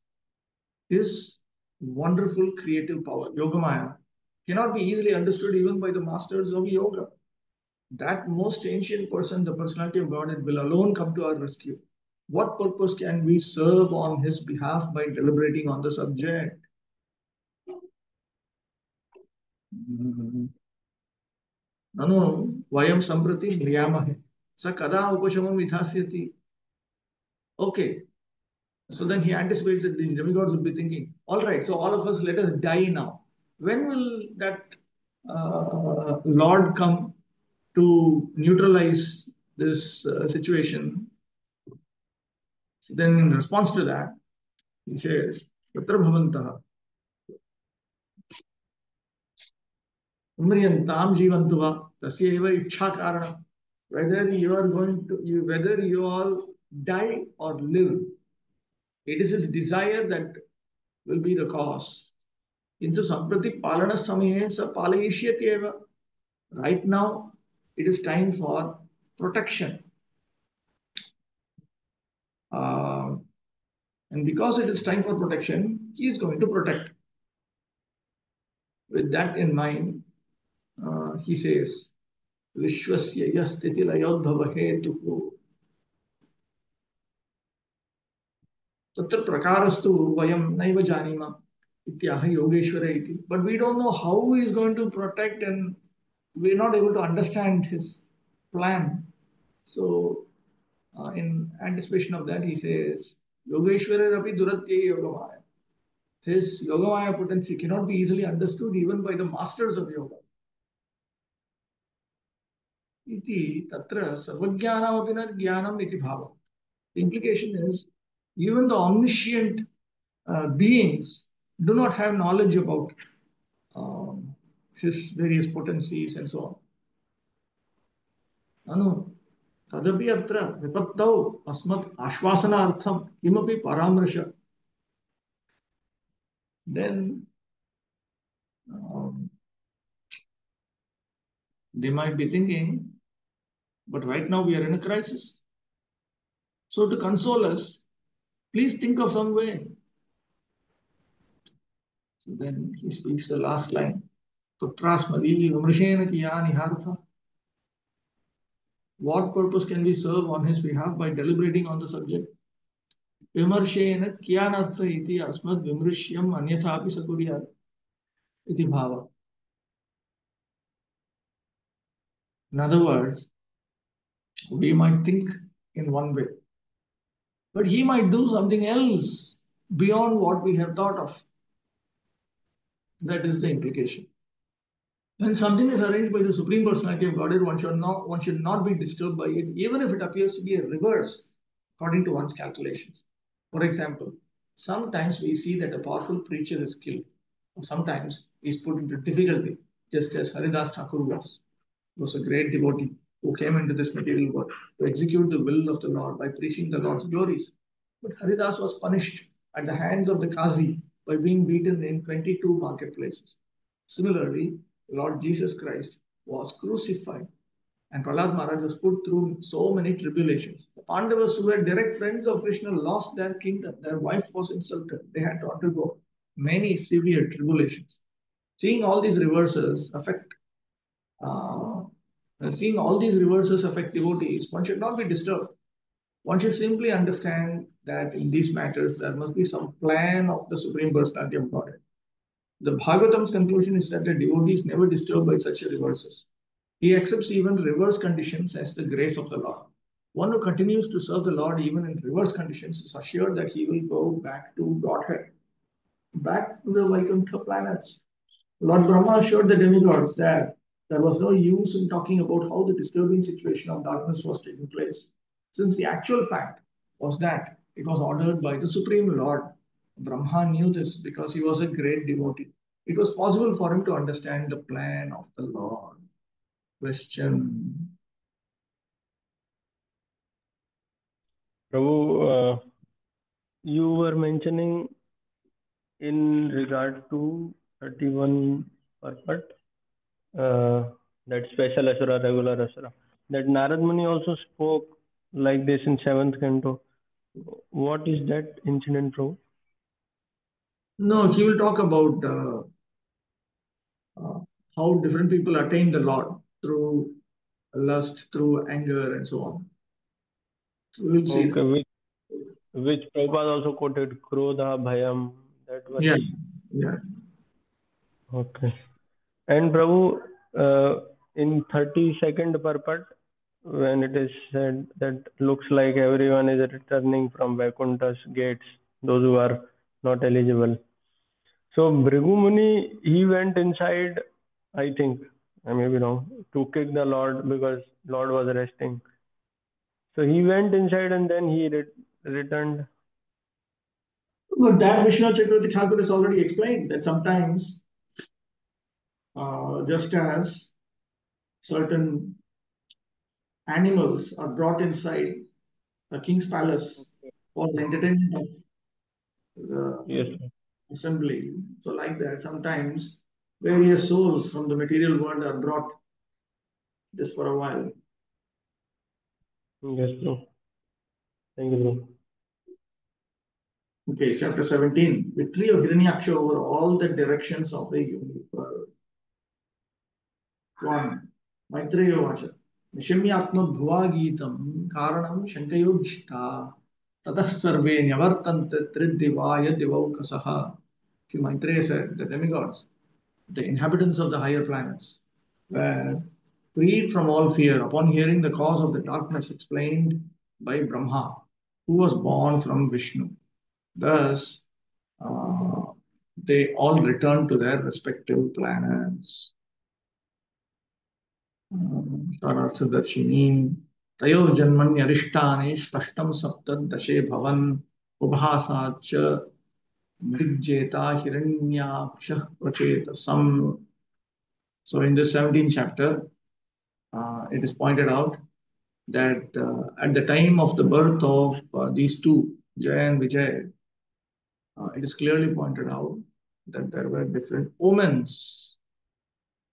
His wonderful creative power, Yogamaya, cannot be easily understood even by the masters of yoga. That most ancient person, the personality of Godhead, will alone come to our rescue. What purpose can we serve on his behalf by deliberating on the subject? Nanu vayam samprati mriyamahe sa kada upashamam vithasyati. Okay, so then he anticipates that these demigods will be thinking, all right, so all of us, let us die now. When will that Lord come to neutralize this situation? So then in response to that, he says, Yatra bhavantaha umriyantam jivantuva tasyeva ichha karana. Whether you all die or live, it is his desire that will be the cause. Into samprati palana samaye sa palayishyati eva. Right now, it is time for protection. And because it is time for protection, he is going to protect. With that in mind, he says, Vishwasya yastiti layodbhava hetuhu tatra prakarastu vayam naiva janima ityaha yogeshwara iti. But we don't know how he is going to protect, and we are not able to understand his plan. So, in anticipation of that, he says, Yogeshwara rapi duratye yogamaya. His yogamaya potency cannot be easily understood even by the masters of yoga. Iti tatra sarvajnanav apina jnanam iti bhava. The implication is, even the omniscient beings do not have knowledge about his various potencies and so on. Anu, tadapi atra vipattau asmat ashvasanartham kimapi paramrasha. Then they might be thinking, but right now we are in a crisis. So to console us, please think of some way. So then he speaks the last line. What purpose can we serve on his behalf by deliberating on the subject? Vimarshena kyanartha iti asmad vimrishyam anyathapi sakuryat iti bhava. In other words, we might think in one way, but he might do something else beyond what we have thought of. That is the implication. When something is arranged by the Supreme Personality of Godhead, one should not be disturbed by it, even if it appears to be a reverse according to one's calculations. For example, sometimes we see that a powerful preacher is killed, or sometimes he is put into difficulty, just as Haridas Thakur was. He was a great devotee who came into this material world to execute the will of the Lord by preaching the Lord's glories. But Haridas was punished at the hands of the Qazi by being beaten in 22 marketplaces. Similarly, Lord Jesus Christ was crucified, and Prahlad Maharaj was put through so many tribulations. The Pandavas, who were direct friends of Krishna, lost their kingdom. Their wife was insulted. They had to undergo many severe tribulations. Seeing all these reverses affect Seeing all these reverses affect devotees, one should not be disturbed. One should simply understand that in these matters there must be some plan of the Supreme Personality of Godhead. The Bhagavatam's conclusion is that the devotee is never disturbed by such reverses. He accepts even reverse conditions as the grace of the Lord. One who continues to serve the Lord even in reverse conditions is assured that he will go back to Godhead, back to the Vaikuntha planets. Lord Brahma assured the demigods that there was no use in talking about how the disturbing situation of darkness was taking place, since the actual fact was that it was ordered by the Supreme Lord. Brahma knew this because he was a great devotee. It was possible for him to understand the plan of the Lord. Question. Prabhu, you were mentioning in regard to 31 purport, that special Asura, regular Asura, that Narad Muni also spoke like this in 7th canto. What is that incident, Prabhu? No, he will talk about how different people attain the Lord through lust, through anger, and so on. We will see that. Okay, which Prabhupada also quoted, Krodha Bhayam, that verse. Yeah. Okay. And Prabhu, in 32nd purport, when it is said that looks like everyone is returning from Vaikuntha's gates, those who are not eligible. So Bhrigu Muni, he went inside, I think, I may be wrong, to kick the Lord because Lord was resting. So he went inside and then he returned. But that Vishnu Chakravarti Thakur has already explained that sometimes, just as certain animals are brought inside a king's palace for the entertainment of the Yes. assembly, so like that, sometimes various souls from the material world are brought just for a while. Yes, bro. Thank you, bro. Okay, chapter 17. Victory of Hiranyaksha over all the directions of the universe. 1. Maitreya Vacha. Nishimyatma karanam shankayogishta tatah sarve nyavartante tridivaya divaukasaha. Maitreya said, the demigods, the inhabitants of the higher planets, were freed from all fear upon hearing the cause of the darkness explained by Brahma, who was born from Vishnu. Thus, they all returned to their respective planets. Sararsadarshini Tayo Janmanyarishthani Spashtam Saptadashe Bhavan Ubhasacha Digjeta Hiranyaksha Prachetasam. So in the 17th chapter, it is pointed out that at the time of the birth of these two, Jaya and Vijay, it is clearly pointed out that there were different omens.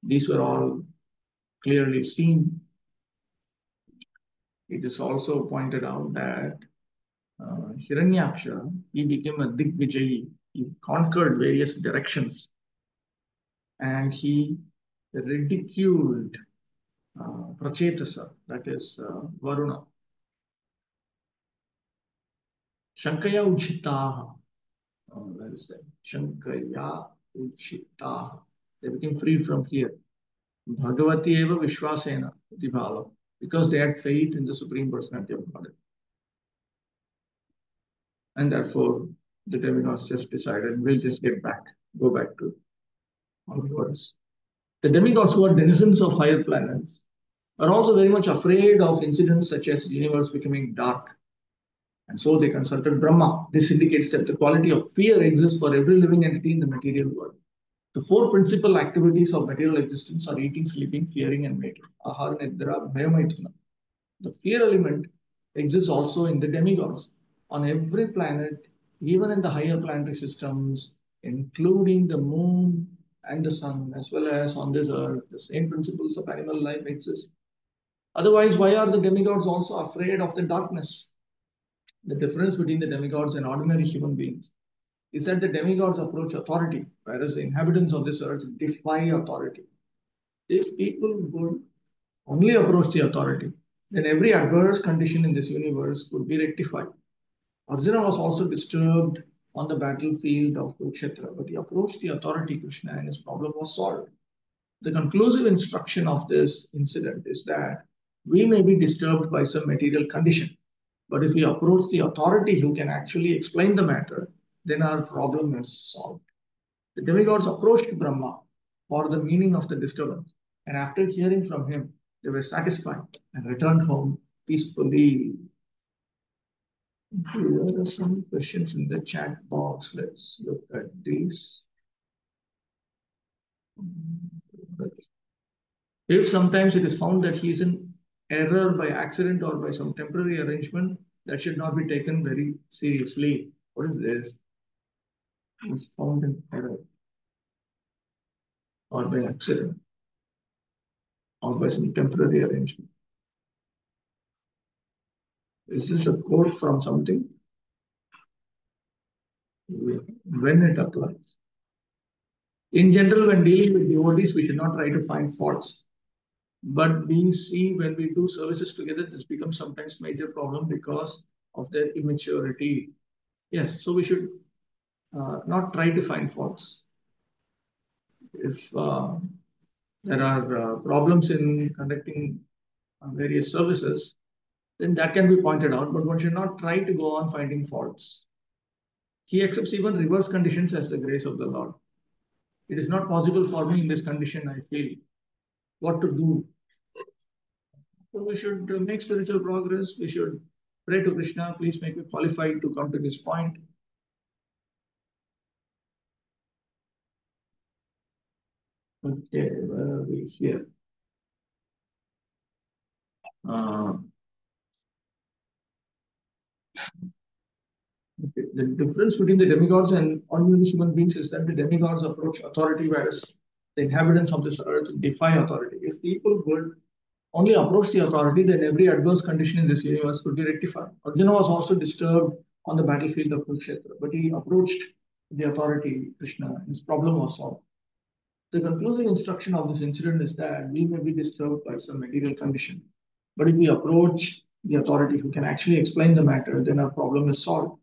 These were all clearly seen. It is also pointed out that Hiranyaksha, he became a Digvijayi. He conquered various directions and he ridiculed Prachetasa, that is Varuna. Shankaya Uchitaha. Where is that? Shankaya Uchitaha. They became free from fear. Bhagavati eva Vishwasena Dibhala. Because they had faith in the Supreme Personality of Godhead. And therefore, the demigods just decided, we'll just go back to how it was. The demigods, who are denizens of higher planets, are also very much afraid of incidents such as the universe becoming dark. And so they consulted Brahma. This indicates that the quality of fear exists for every living entity in the material world. The four principal activities of material existence are eating, sleeping, fearing, and mating. Ahara, Nidra, Bhayamaitana. The fear element exists also in the demigods. On every planet, even in the higher planetary systems, including the moon and the sun, as well as on this earth, the same principles of animal life exist. Otherwise, why are the demigods also afraid of the darkness? The difference between the demigods and ordinary human beings is that the demigods approach authority, whereas the inhabitants of this earth defy authority. If people would only approach the authority, then every adverse condition in this universe would be rectified. Arjuna was also disturbed on the battlefield of Kurukshetra, but he approached the authority, Krishna, and his problem was solved. The conclusive instruction of this incident is that we may be disturbed by some material condition, but if we approach the authority who can actually explain the matter, then our problem is solved. The demigods approached Brahma for the meaning of the disturbance, and after hearing from him, they were satisfied and returned home peacefully. There are some questions in the chat box. Let's look at these. If sometimes it is found that he is in error by accident or by some temporary arrangement, that should not be taken very seriously. What is this? He is found in error or by accident or by some temporary arrangement. Is this a quote from something? When it applies. In general, when dealing with devotees, we should not try to find faults. But we see when we do services together, this becomes sometimes major problem because of their immaturity. Yes, so we should not try to find faults. If there are problems in conducting various services, then that can be pointed out, but one should not try to go on finding faults. He accepts even reverse conditions as the grace of the Lord. It is not possible for me in this condition, I feel. What to do? So we should make spiritual progress. We should pray to Krishna, please make me qualified to come to this point. Okay, where are we here? Okay. The difference between the demigods and ordinary human beings is that the demigods approach authority, whereas the inhabitants of this earth defy authority. If people would only approach the authority, then every adverse condition in this universe could be rectified. Arjuna was also disturbed on the battlefield of Kurukshetra, but he approached the authority, Krishna, and his problem was solved. The conclusive instruction of this incident is that we may be disturbed by some material condition, but if we approach the authority who can actually explain the matter, then our problem is solved.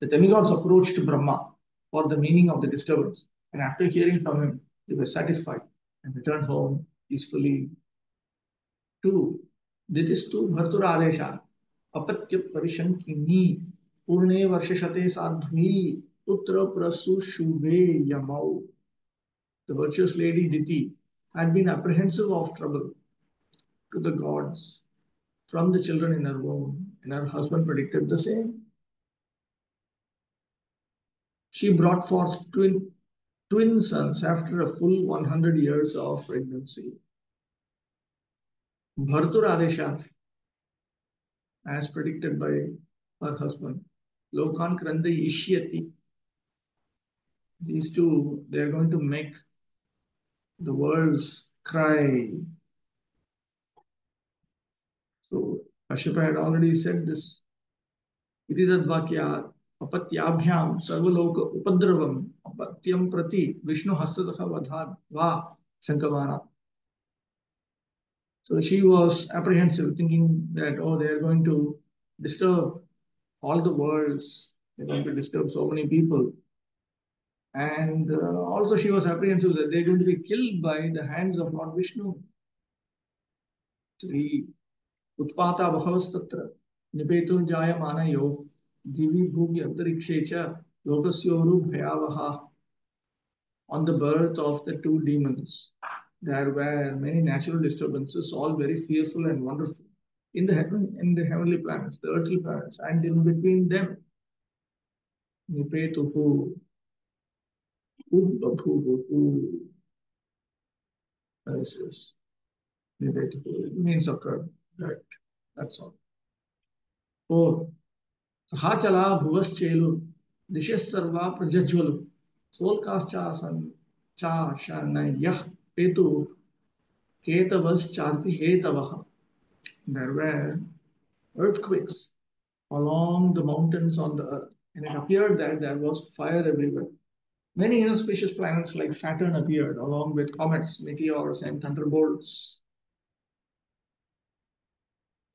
The demigods approached Brahma for the meaning of the disturbance, and after hearing from him, they were satisfied and returned home peacefully. 2. Ditistu Bharturadesha Apatya Parishankini Purne Varshashate Sadhvi Putra Prasu Shubhe Yamau. The virtuous lady Diti had been apprehensive of trouble to the gods from the children in her womb, and her husband predicted the same. She brought forth twin sons after a full 100 years of pregnancy. Bharturadesha, as predicted by her husband, Lokan Kranda Ishyati. These two, they are going to make the worlds cry. So Kashyapa had already said this. Ididadvakya apatyabhyam sarvaloka upadravam apatyam prati Vishnu hastadaha vadhad va shankavana. So she was apprehensive, thinking that, oh, they are going to disturb all the worlds. They're going to disturb so many people. And also she was apprehensive that they're going to be killed by the hands of Lord Vishnu. 3. Utpata bhavastatra nipetur jayamanayo divi bhugi antarikshe cha lokasyoru bhayavaha. On the birth of the two demons, there were many natural disturbances, all very fearful and wonderful in the heavenly planets, the earthly planets, and in between them. Nipetuhu, Udbabhuhu, Nipetuhu, it means occurred, right? That's all. 4. Sahachala bhuvaschelu, dishes sarva prajajvalu, solkascha cha shanayah petu ketavas chanti hetavaha. There were earthquakes along the mountains on the earth, and it appeared that there was fire everywhere. Many inauspicious planets like Saturn appeared, along with comets, meteors, and thunderbolts.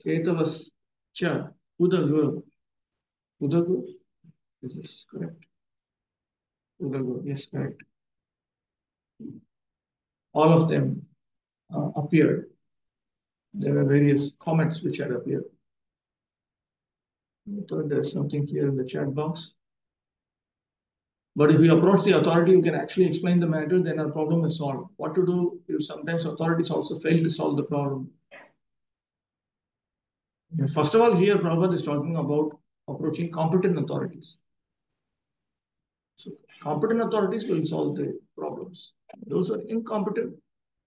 Ketavas cha Udagu. Udagu? Is this correct? Udagu, yes, correct. All of them appeared. There were various comets which had appeared. I thought there's something here in the chat box. But if we approach the authority who can actually explain the matter, then our problem is solved. What to do if sometimes authorities also fail to solve the problem? First of all, here Prabhupada is talking about approaching competent authorities. So competent authorities will solve the problems. Those are incompetent.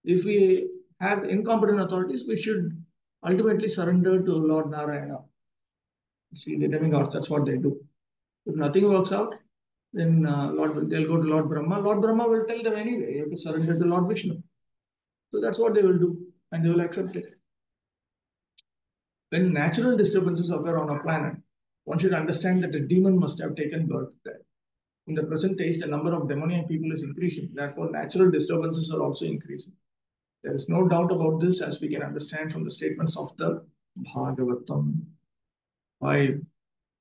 If we have incompetent authorities, we should ultimately surrender to Lord Narayana. See, the demigods, that's what they do. If nothing works out, then they'll go to Lord Brahma. Lord Brahma will tell them anyway, you have to surrender to Lord Vishnu. So that's what they will do, and they will accept it. When natural disturbances occur on a planet, one should understand that a demon must have taken birth there. In the present age, the number of demoniac people is increasing. Therefore, natural disturbances are also increasing. There is no doubt about this, as we can understand from the statements of the Bhagavatam. 5.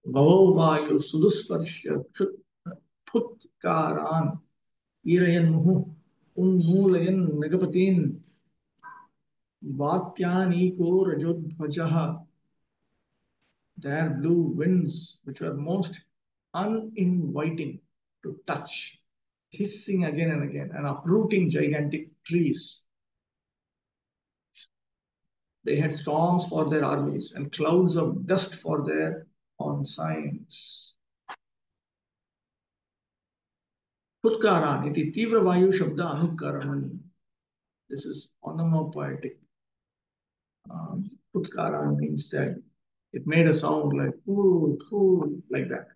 Vavo vayu sudusparsha phutkaran irayan muhu unmulayan megapatin vatyaniko rajodhvajaha. Their blue winds, which were most uninviting to touch, hissing again and again and uprooting gigantic trees. They had storms for their armies and clouds of dust for their ensigns. Putkaran iti tivra vayu shabda anukaramani. This is onomatopoetic. Putkaran means that it made a sound like like that,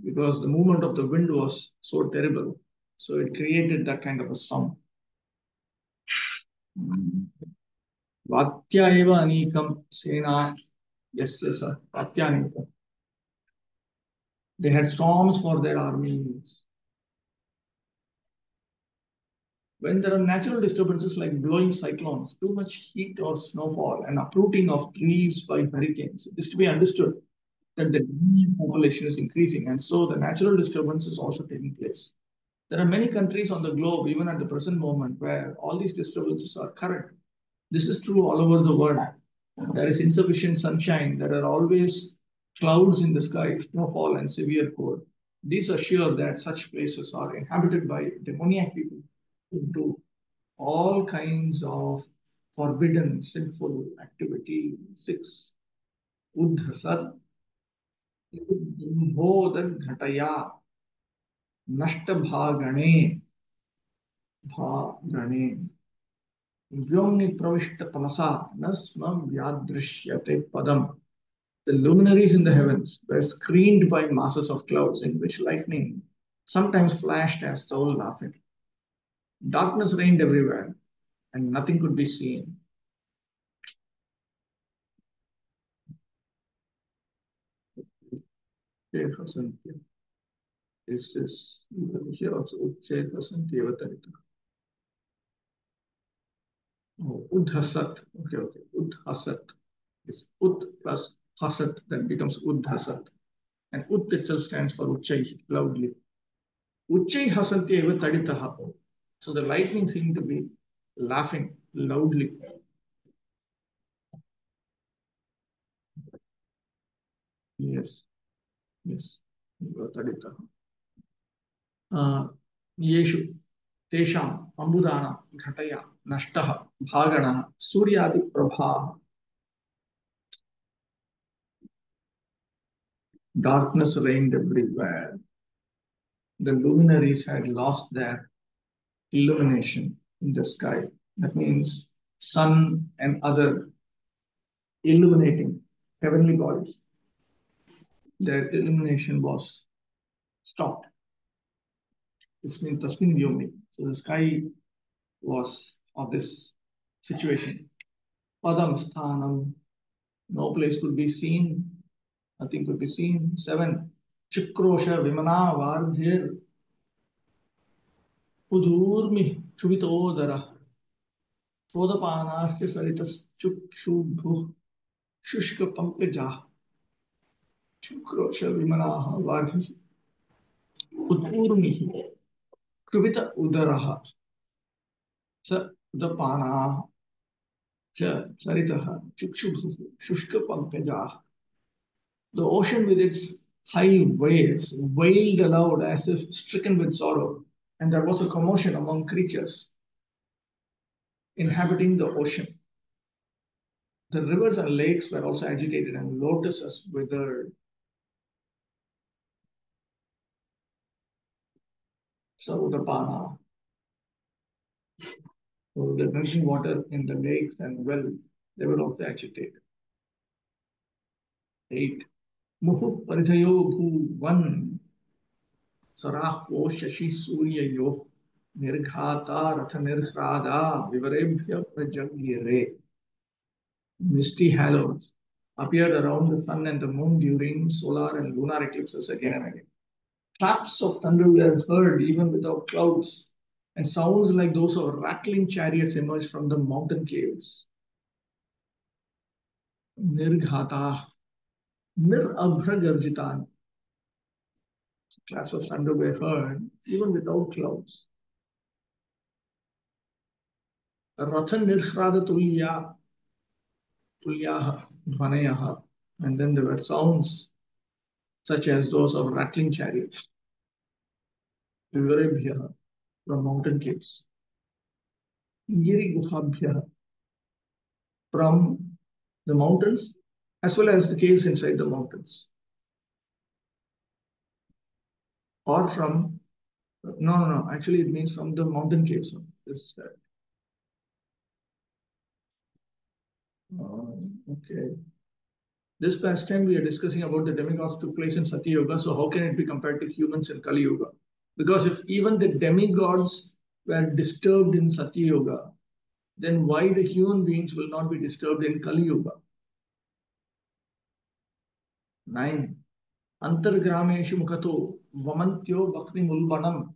because the movement of the wind was so terrible. So it created that kind of a sound. Vatya eva anikam sena. Yes, sir. Vatya anikam. They had storms for their armies. When there are natural disturbances like blowing cyclones, too much heat or snowfall, and uprooting of trees by hurricanes, it is to be understood that the population is increasing, and so the natural disturbance is also taking place. There are many countries on the globe, even at the present moment, where all these disturbances are current. This is true all over the world. There is insufficient sunshine. There are always clouds in the sky, snowfall, and severe cold. These assure that such places are inhabited by demoniac people who do all kinds of forbidden, sinful activity. 6. Udhasat Bodhaghataya Nashtabhagane Bhagane Vyomni Pravishta Tamasa Nasma Vyadrishyate Padam. The luminaries in the heavens were screened by masses of clouds in which lightning sometimes flashed as though laughing. Darkness reigned everywhere, and nothing could be seen. Is this here also? Oh, Udhasat. Okay. Udhasat. It's Ut plus hasat, that becomes udhasat. And ut itself stands for uchai, loudly. Uchai hasantyeva taditaha. So the lightning seemed to be laughing loudly. Yes, yes, taditaha. येषु तेषाम् अम्बुदानां घटया नष्टः भागणः सूर्यादिप्रभाः. Darkness reigned everywhere. The luminaries had lost their illumination in the sky. That means sun and other illuminating heavenly bodies, their illumination was stopped. This means Tasmin Vyomi. So the sky was of this situation. Padam Sthanam, no place could be seen, nothing could be seen. 7. Chukrosha Vimana Vardhir Udurmi Chuvitodara Sodapanasya Saritas Chukshubhu Shushka Pankaja Chukrosha Vimana Vardhi Udurmi Chuvita Udaraha Sa Udapana Cha Saritaha Chukshubhu Shushka Pankaja. The ocean with its high waves wailed aloud as if stricken with sorrow, and there was a commotion among creatures inhabiting the ocean. The rivers and lakes were also agitated, and lotuses withered. So the Pana, so the drinking water in the lakes and wells, they were also agitated. 8. Muhu Parithayo Bhuvan Sarahvo Shashi Suryayo Nirghata Ratha Nirhrada Vivarebhya Prajagyare. Misty halos appeared around the sun and the moon during solar and lunar eclipses again and again. Claps of thunder were heard even without clouds, and sounds like those of rattling chariots emerged from the mountain caves. Nirghata, Nirabhragarjitan. Claps of thunder were heard even without clouds. Ratha Nirhrada Tulya, Tulyaha, Dhvanayaha. And then there were sounds such as those of rattling chariots. Vivarebhya, from mountain caves. Giri Guhabhya, from the mountains as well as the caves inside the mountains. Or from, no, actually it means from the mountain caves. This, okay. This past time we are discussing about the demigods took place in Satya Yoga, so how can it be compared to humans in Kali Yoga? Because if even the demigods were disturbed in Satya Yoga, then why the human beings will not be disturbed in Kali Yoga? 9. Antargrameshu Mukato Vamantyo Bhakti Mulbanam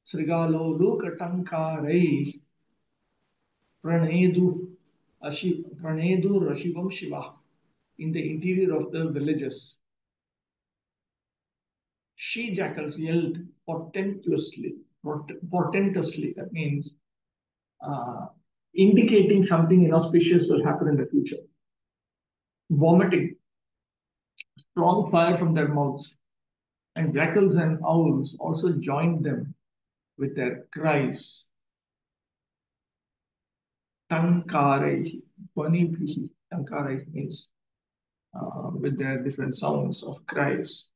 Srigalo Lukatankarai Pranedu Rashivam Shiva. In the interior of the villages, she jackals yelled portentously. That means indicating something inauspicious will happen in the future. Vomiting strong fire from their mouths, and jackals and owls also joined them with their cries. Tankarai, Tankarai means with their different sounds of cries.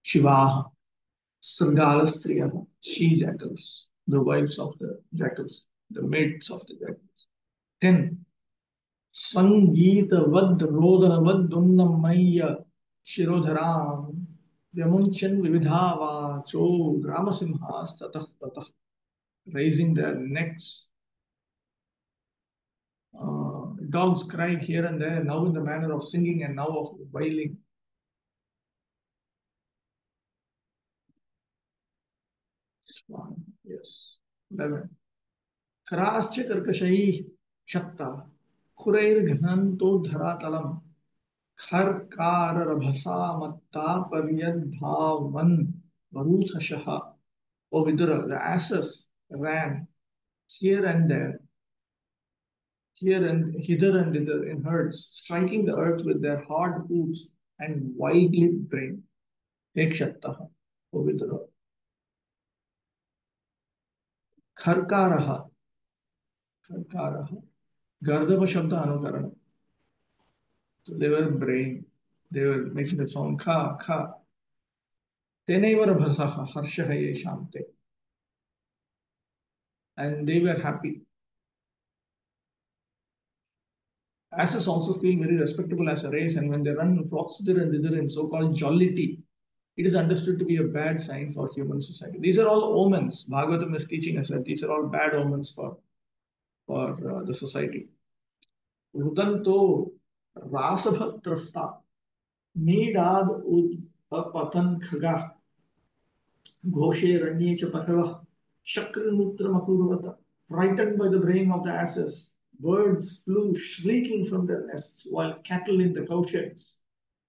Shiva, Srgalastriya, she jackals, the wives of the jackals, the maids of the jackals. 10. Sangeeta Vad Rodana Vad Dunnamaya Shirodharam Vyamunchan Vividhava Cho Gramasimhas Tatah Tatah, raising their necks. Dogs cried here and there, now in the manner of singing and now of wailing. Yes. 11. Krascha Karkashai Shakta Khurair Ghananto Dharatalam Kharkarabhasa paryadhavan varuthashaha. O Vidura, the asses ran here and there, here and hither and thither in herds, striking the earth with their hard hoofs and wildly braying. Hekshattaha, O Vidura. Kharkaraha, Kharkaraha. Gardava Shabda Anukarana. So they were braying. They were making the sound kha, kha. Tenevara bhasaha, harshahaye shante. And they were happy. Asses also feel very respectable as a race, and when they run in flocks hither and thither in so-called jollity, it is understood to be a bad sign for human society. These are all omens. Bhagavatam is teaching us that these are all bad omens for the society. Rudanto rasabhatrasta nidad udpatan khaga ghoshe ranye cha patava shakrimutra makurvata. Frightened by the braying of the asses, birds flew shrieking from their nests, while cattle in the cowsheds,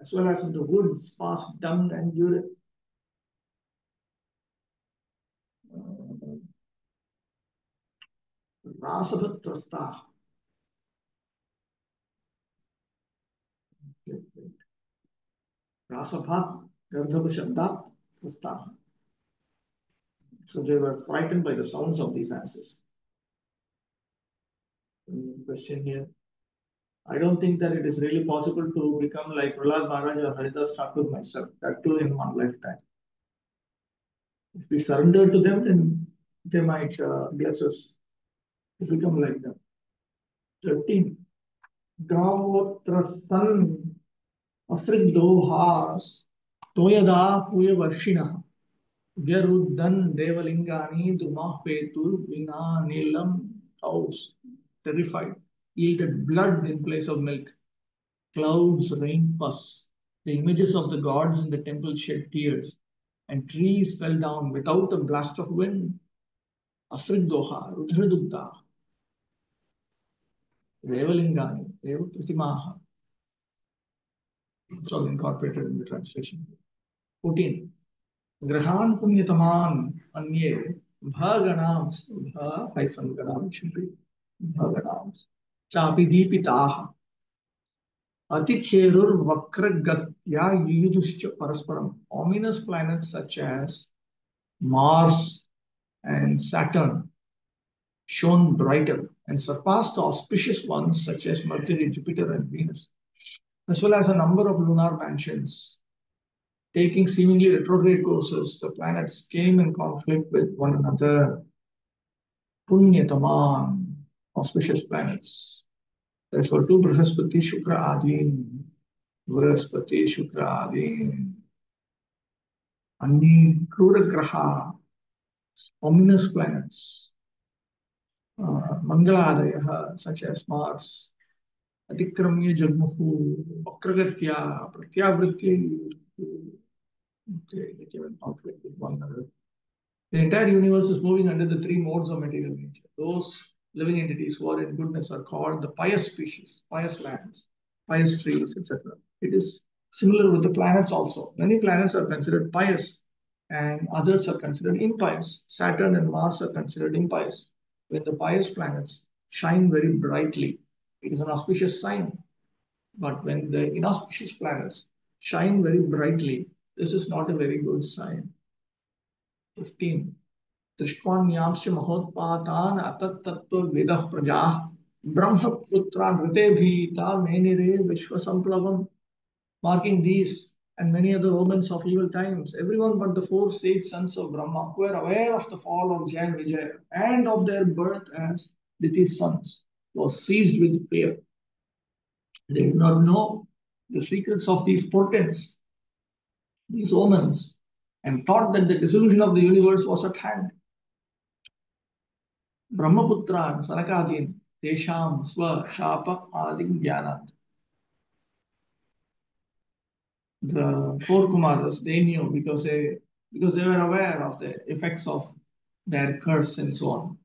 as well as in the woods, passed dung and urine. Rasabhatrasta. Rasabhat, Gardhava Shabdat, Trasta. So they were frightened by the sounds of these asses. Question here. I don't think that it is really possible to become like Prahlad Maharaj or Haridas Thakur myself, that too in one lifetime. If we surrender to them, then they might bless us to become like them. 13. Gavotrasan Asrigdohas Toyada Puyavarshina Vyaruddan Devalingani Drumahpetur Vina Nilam cows, terrified, yielded blood in place of milk. Clouds rained pus. The images of the gods in the temple shed tears, and trees fell down without a blast of wind. Asrigdoha, Rudradugda, Devalingani, Devapratimaha. It's all incorporated in the translation. 14. Grahan Punyataman Anye Bhaganams Bha-Ganam should be Bhaganams Chapi Deepitaha Aticherur Vakragatya Yudhuscha Parasparam. Ominous planets such as Mars and Saturn shone brighter and surpassed the auspicious ones such as Mercury, Jupiter, and Venus, as well as a number of lunar mansions. Taking seemingly retrograde courses, the planets came in conflict with one another. Punyataman, auspicious planets. Therefore, to Brihaspati, Shukra, Adin, Brihaspati, Shukra, Adin, Ani, Kruragraha, ominous planets, Mangaladaya, such as Mars, Atikramya Jagmuhu, Vakragatya, Pratyavritya. Okay, they came in conflict with one another. The entire universe is moving under the three modes of material nature. Those living entities who are in goodness are called the pious species, pious lands, pious trees, etc. It is similar with the planets also. Many planets are considered pious and others are considered impious. Saturn and Mars are considered impious. When the pious planets shine very brightly, it is an auspicious sign. But when the inauspicious planets shine very brightly, this is not a very good sign. 15. Trishkwanyamsya mahotpatan atattattva vedah prajah brahmaputra nritebhita menire vishvasamplavam. Marking these and many other omens of evil times, everyone but the four sage sons of Brahma, who were aware of the fall of Jan Vijaya and of their birth as Diti's sons, was seized with fear. They did not know the secrets of these portents, these omens, and thought that the dissolution of the universe was at hand. Brahmaputran Sarakadin Tesham Swa Shapa Adim Jnanat. The four Kumaras, they knew because they were aware of the effects of their curse and so on.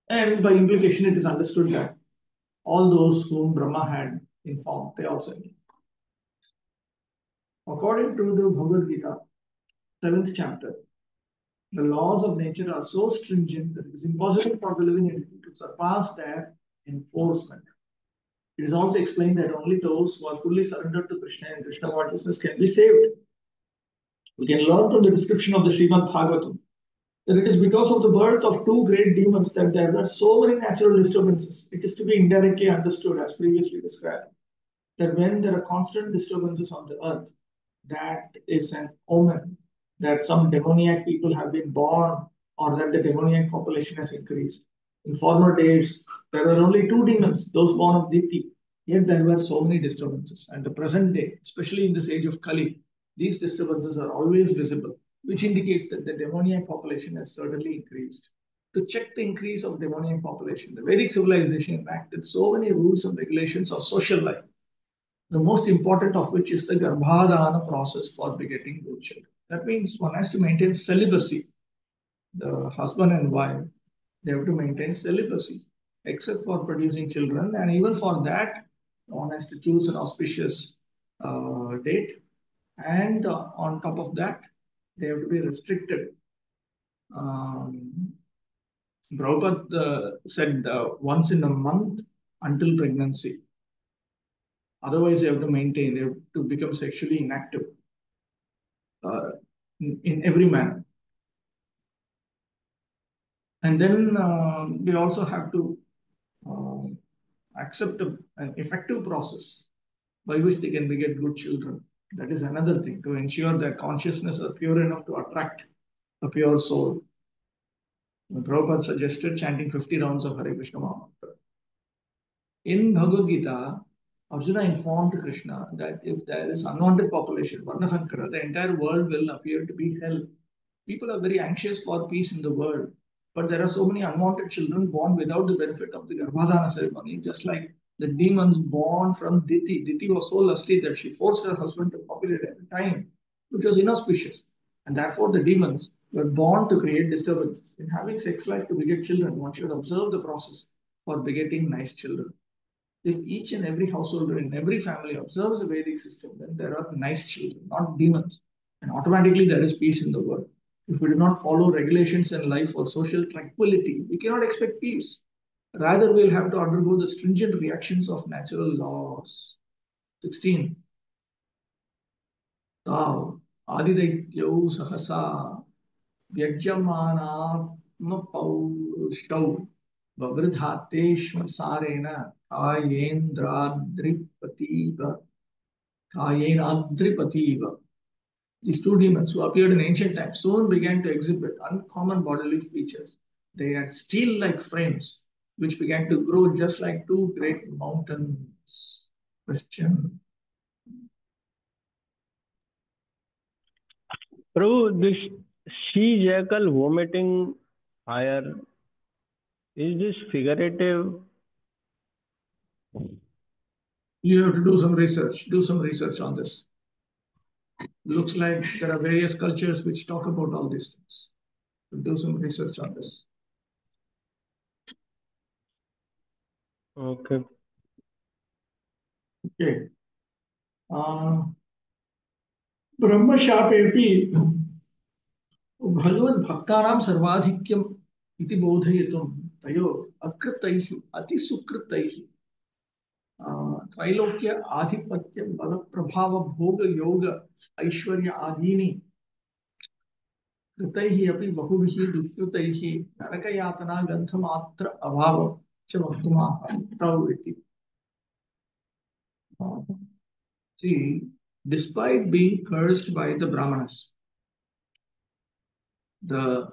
And by implication, it is understood that all those whom Brahma had in form. They also include. According to the Bhagavad Gita, 7th chapter, the laws of nature are so stringent that it is impossible for the living entity to surpass their enforcement. It is also explained that only those who are fully surrendered to Krishna and Krishna consciousness can be saved. We can learn from the description of the Srimad Bhagavatam that it is because of the birth of two great demons that there were so many natural disturbances. It is to be indirectly understood, as previously described, that when there are constant disturbances on the earth, that is an omen that some demoniac people have been born or that the demoniac population has increased. In former days, there were only two demons, those born of Diti, yet there were so many disturbances. And the present day, especially in this age of Kali, these disturbances are always visible, which indicates that the demoniac population has certainly increased. To check the increase of demoniac population, the Vedic civilization enacted so many rules and regulations of social life, the most important of which is the Garbhadana process for begetting good children. That means one has to maintain celibacy. The husband and wife, they have to maintain celibacy, except for producing children. And even for that, one has to choose an auspicious date. And on top of that, they have to be restricted. Prabhupada said once in a month until pregnancy. Otherwise, they have to maintain, they have to become sexually inactive in every manner. And then we also have to accept an effective process by which they can beget good children. That is another thing, to ensure that consciousness is pure enough to attract a pure soul. Prabhupada suggested chanting 50 rounds of Hare Krishna Mahamantra. In Bhagavad Gita, Arjuna informed Krishna that if there is unwanted population, Varna Sankara, the entire world will appear to be hell. People are very anxious for peace in the world, but there are so many unwanted children born without the benefit of the Garbhadana ceremony, just like the demons born from Diti. Diti was so lusty that she forced her husband to copulate at a time which was inauspicious. And therefore, the demons were born to create disturbances. In having sex life to beget children, one should observe the process for begetting nice children. If each and every householder in every family observes a Vedic system, then there are nice children, not demons. And automatically there is peace in the world. If we do not follow regulations in life for social tranquility, we cannot expect peace. Rather, we'll have to undergo the stringent reactions of natural laws. 16. Tav Adidaityau Sahasa Vyajyamanatmapaurushau Vavridhateshma Sarena Kayenadripativa. These two demons who appeared in ancient times soon began to exhibit uncommon bodily features. They had steel-like frames, which began to grow just like two great mountains. Question. Prabhu, this sea jackal vomiting fire, is this figurative? You have to do some research. Do some research on this. Looks like there are various cultures which talk about all these things. Do some research on this. Okay. Okay. ब्रह्मशापेऽपि भगवद्भक्तानां सर्वाधिक्यम् इति बोधयितुं तयोः अकृतैः अतिसुकृतैः त्रैलोक्य आधिपत्य बलप्रभाव भोग योग ऐश्वर्य आदीनि कृतैः अपि बहुभिः दुष्कृतैः नरकयातना गन्धमात्र अभावं च वक्तुमाह इति. See, despite being cursed by the Brahmanas, the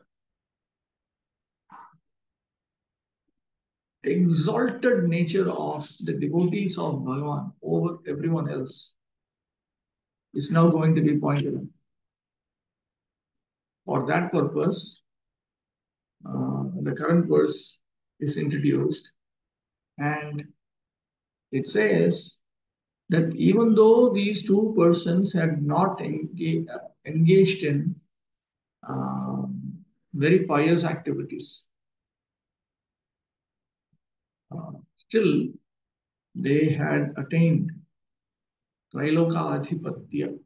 exalted nature of the devotees of Bhagavan over everyone else is now going to be pointed out. For that purpose, the current verse is introduced, and it says that even though these two persons had not engaged in very pious activities, still they had attained Triloka Adhipatya,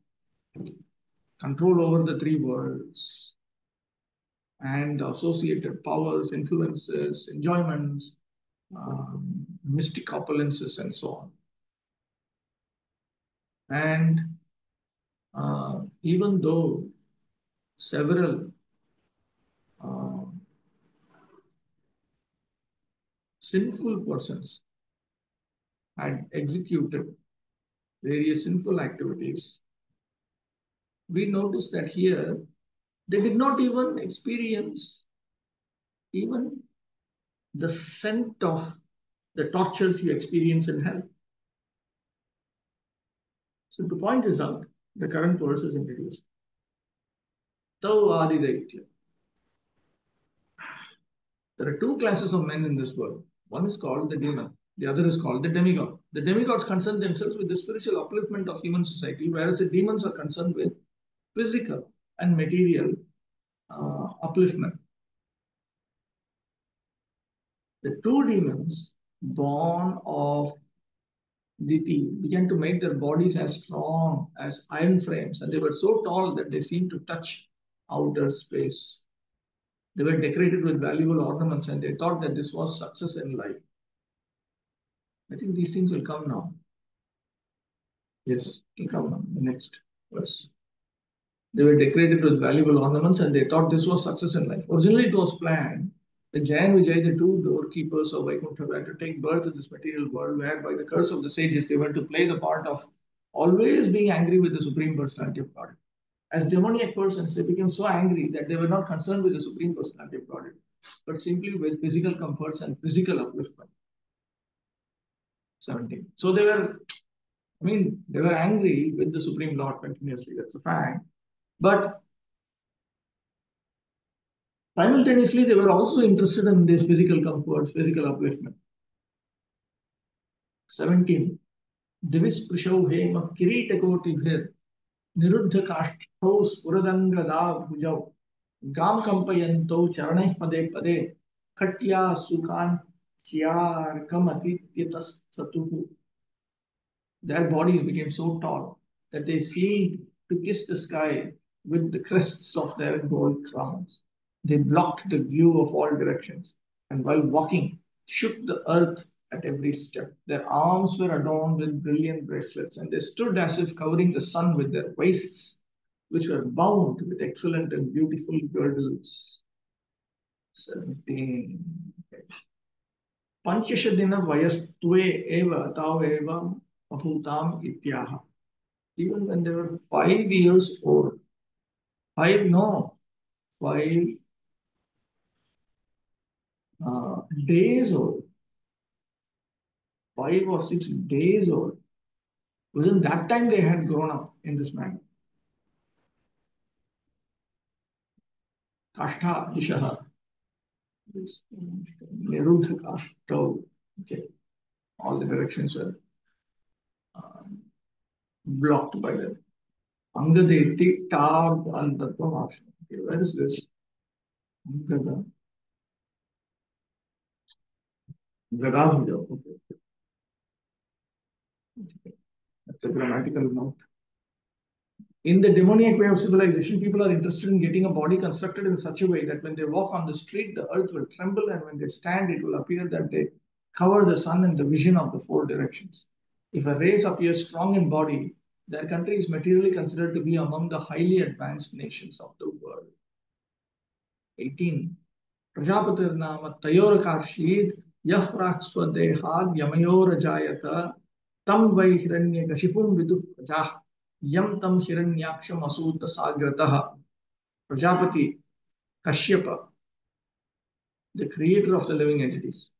control over the three worlds, and associated powers, influences, enjoyments, mystic opulences, and so on. And even though several sinful persons had executed various sinful activities, we notice that here they did not even experience even the scent of the tortures you experience in hell. So to point this out, the current verse is introduced. Tau Adidaitya. There are two classes of men in this world. One is called the demon, the other is called the demigod. The demigods concern themselves with the spiritual upliftment of human society, whereas the demons are concerned with physical and material upliftment. The two demons born of Diti began to make their bodies as strong as iron frames, and they were so tall that they seemed to touch outer space. They were decorated with valuable ornaments, and they thought that this was success in life. I think these things will come now. Yes, it will come now. The next verse. They were decorated with valuable ornaments, and they thought this was success in life. Originally, it was planned that Jayan Vijay, the two doorkeepers of Vaikuntha, were to take birth in this material world, where by the curse of the sages, they were to play the part of always being angry with the Supreme Personality of God. As demoniac persons, they became so angry that they were not concerned with the Supreme Personality of God, but simply with physical comforts and physical upliftment. 17. So they were angry with the Supreme Lord continuously. That's a fact. But simultaneously, they were also interested in these physical comforts, physical upliftment. 17. Divis Prishau Hema Kirita Kotibhir Niruddha Kashtau Spuradanga Bhujau Gam Kampayanto Charanai Pade Pade Katya Sukan Kyar Kamatityatas Satuhu. Their bodies became so tall that they seemed to kiss the sky with the crests of their gold crowns. They blocked the view of all directions, and while walking, shook the earth at every step. Their arms were adorned with brilliant bracelets, and they stood as if covering the sun with their waists, which were bound with excellent and beautiful girdles. 17. Panchashadina Vayastve Eva Tau Eva Ahutam Ityaha. Even when they were 5 years old, 5 days old, 5 or 6 days old. Within that time, they had grown up in this manner. Kashtha Dishaha. Nirudha Kashtha. Okay. All the directions were blocked by them. Angadeti Tab Antatvam Ashram. Okay, where is this? Angada. Gadabhuja. Okay. That's a grammatical note. In the demoniac way of civilization, people are interested in getting a body constructed in such a way that when they walk on the street, the earth will tremble, and when they stand, it will appear that they cover the sun and the vision of the four directions. If a race appears strong in body, their country is materially considered to be among the highly advanced nations of the world. 18. Prajapatir nama tayorakashid yah prakswadehad yamayorajayata tam vai hiranyakashipum viduh prajah Yam tam hiranyaksham asuta sagrataha. Prajapati Kashyapa, the creator of the living entities,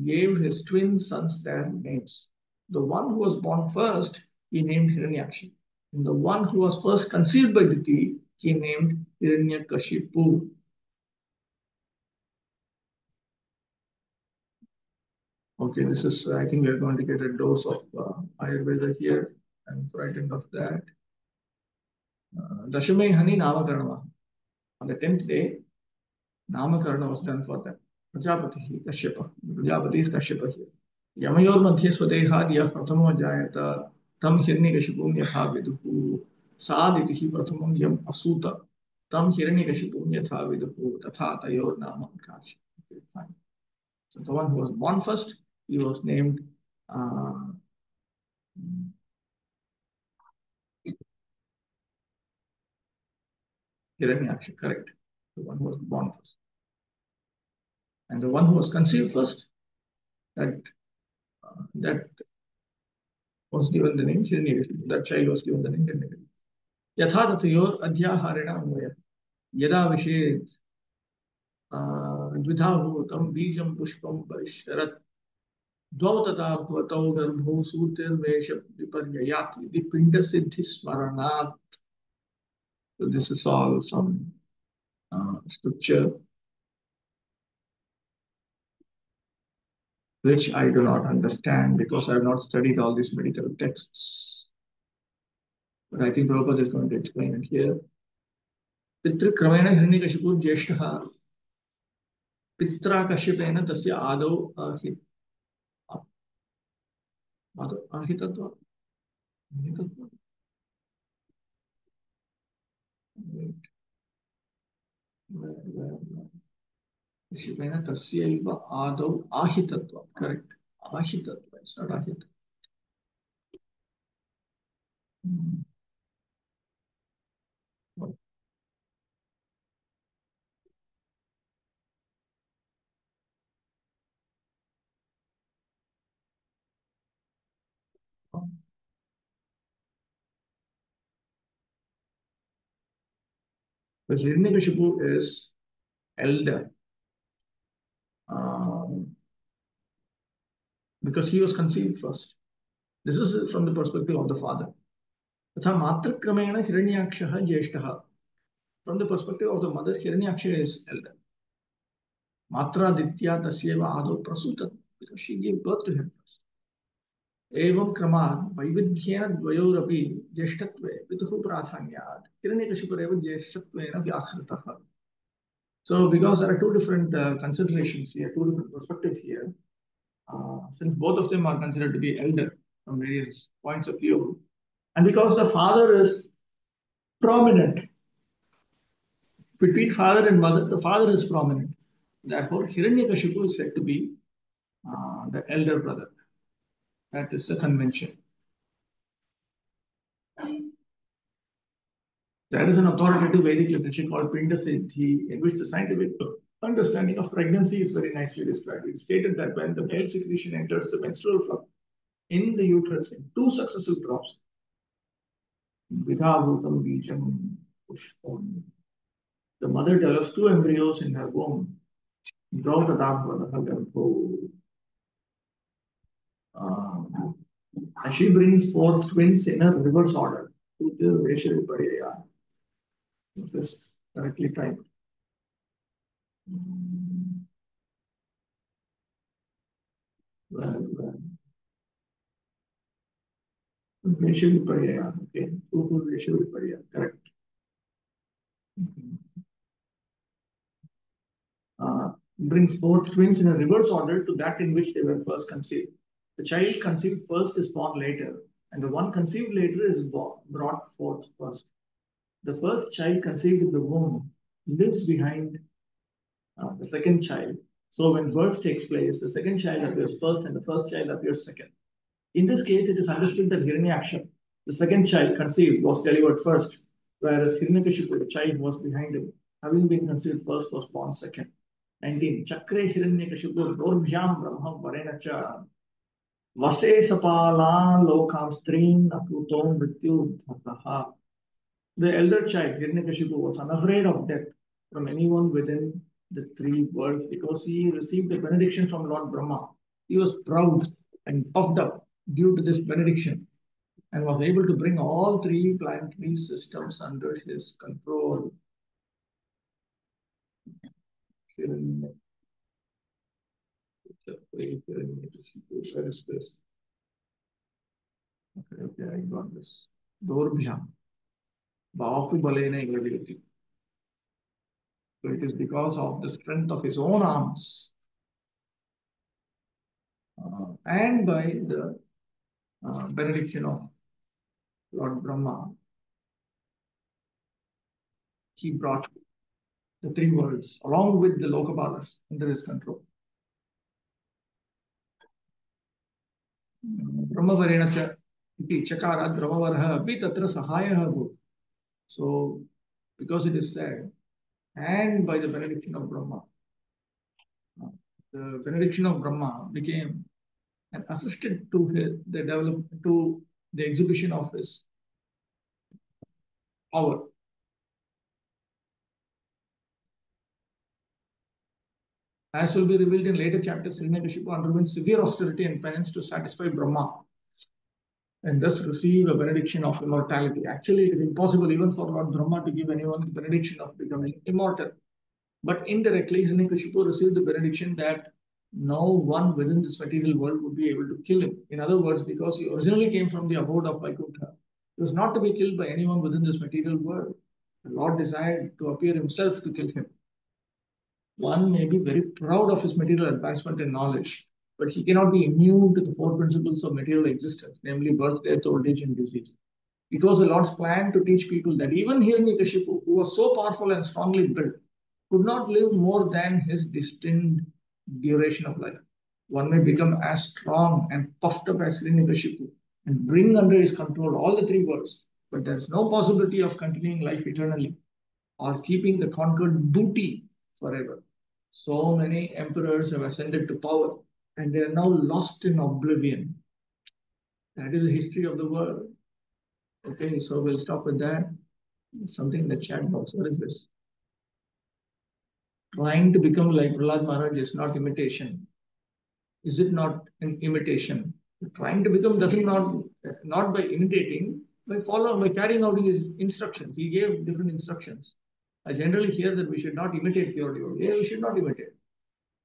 gave his twin sons their names. The one who was born first, he named Hiranyaksha. And the one who was first conceived by Diti, he named Hiranyakashipu. Okay, this is, I think we are going to get a dose of Ayurveda here. I'm frightened of that. Dashame Hani Namakarama. On the 10th day, Namakarana was done for them. Prajapati Kashyapa. Prajapati is Kashyapa here. यमयोर मध्ये स्वदेहाद् यः प्रथमो जायत तं हिरण्यकशिपुं यथा विदुः सादितिः प्रथमं यम् असूत तं हिरण्यकशिपुं यथा विदुः तथा तयोर्नाम काश्य. Fine. So the one who was born first, he was named Hiranyaksha, correct. The one who was born first. And the one who was conceived first, that was given the name Hiranyakashipu. That child was given the name Hiranyakashipu. यथा तथयोर अध्याहारेण अन्वय यदा विषेद द्विधा भूतं बीजं पुष्पं परिष्करत् द्वौ तथा भवतौ गर्भौ सूतिर्वेश विपर्ययात् इति पिण्डसिद्धिस्मरणात्. So this is all some scripture which I do not understand because I have not studied all these medical texts. But I think Prabhupada is going to explain it here. पितृक्रमेण हिरण्यकशिपुः ज्येष्ठः पित्रा कश्यपेन तस्य आदौ आहितत्वात् कश्यपेन तस्यैव आदौ आहितत्वात्. Correct. आहितत्वात्. It's not ahita. But Hiranyakashipu is elder because he was conceived first. This is from the perspective of the father. तथा मातृक्रमेण हिरण्याक्षः ज्येष्ठः. From the perspective of the mother, Hiranyaksha is elder. Matraditya tasyeva adau prasuta, because she gave birth to him first. Evam kramat vaibidhyena dvayorapi jeshtatve pituhu prathanyad Hiranyakashipareva jeshtatvena vyakhritaha. So because there are two different considerations here, two different perspectives here, since both of them are considered to be elder from various points of view, and because the father is prominent between father and mother, the father is prominent. Therefore, Hiranyakashipu is said to be the elder brother. That is the convention. There is an authoritative Vedic literature called Pinda Siddhi, in which the scientific understanding of pregnancy is very nicely described. It is stated that when the male secretion enters the menstrual fluid in the uterus in two successive drops, Vidhabhutam Bijam Pushpam, the mother develops two embryos in her womb. And she brings forth twins in a reverse order. This is correctly typed. Okay. Correct. Brings forth twins in a reverse order to that in which they were first conceived. The child conceived first is born later, and the one conceived later is brought forth first. The first child conceived in the womb lives behind the second child. So when birth takes place, the second child appears first and the first child appears second. In this case, it is understood that Hiranyaksha, the second child conceived, was delivered first, whereas Hiranyakashipu, the child who was behind him, having been conceived first, was born second. 19. Chakre Hiranyakashipu Dorbhyam Brahma Varena Cha Vase Sapala Lokam Strin Akutom Mrityu Dhataha. The elder child, Hiranyakashipu, was unafraid of death from anyone within the three worlds because he received a benediction from Lord Brahma. He was proud and puffed up due to this benediction and was able to bring all three planetary systems under his control. Where is this? Okay, I got this. Dorbhyam. Bahubalena Gravity. So it is because of the strength of his own arms and by the benediction of Lord Brahma, he brought the three worlds along with the Lokapalas under his control. Brahmavarena cha iti chakarat Brahmavarha api tatra sahayah bhu. So, because it is said, and by the benediction of Brahma, the benediction of Brahma became and assisted to the development, to the exhibition of his power. As will be revealed in later chapters, Hiranyakashipu underwent severe austerity and penance to satisfy Brahma and thus receive a benediction of immortality. Actually, it is impossible even for Lord Brahma to give anyone the benediction of becoming immortal. But indirectly, Hiranyakashipu received the benediction that no one within this material world would be able to kill him. In other words, because he originally came from the abode of Vaikuntha, he was not to be killed by anyone within this material world. The Lord desired to appear himself to kill him. One may be very proud of his material advancement and knowledge, but he cannot be immune to the four principles of material existence, namely birth, death, old age, and disease. It was the Lord's plan to teach people that even Hiranyakashipu, who was so powerful and strongly built, could not live more than his destined duration of life. One may become as strong and puffed up as Hiranyakashipu and bring under his control all the three worlds, but there is no possibility of continuing life eternally or keeping the conquered booty forever. So many emperors have ascended to power and they are now lost in oblivion. That is the history of the world. Okay, so we'll stop with that. Something in the chat box. What is this? Trying to become like Prahlad Maharaj is not imitation. Is it not an imitation? Trying to become doesn't not by imitating, by carrying out his instructions. He gave different instructions. I generally hear that we should not imitate pure devotee. Yeah, we should not imitate.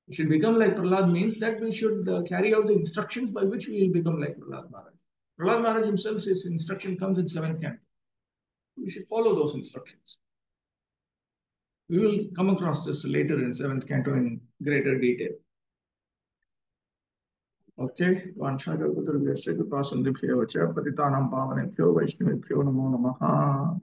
We should become like Prahlad means that we should carry out the instructions by which we will become like Prahlad Maharaj. Prahlad Maharaj himself, his instruction comes in 7th canto. We should follow those instructions. We will come across this later in 7th canto in greater detail. Okay, Vanshakapatarbhyasya Kripasandibhyo Vacha Patitanam Pavanebhyo Vaishnavibhyo Namo Namaha.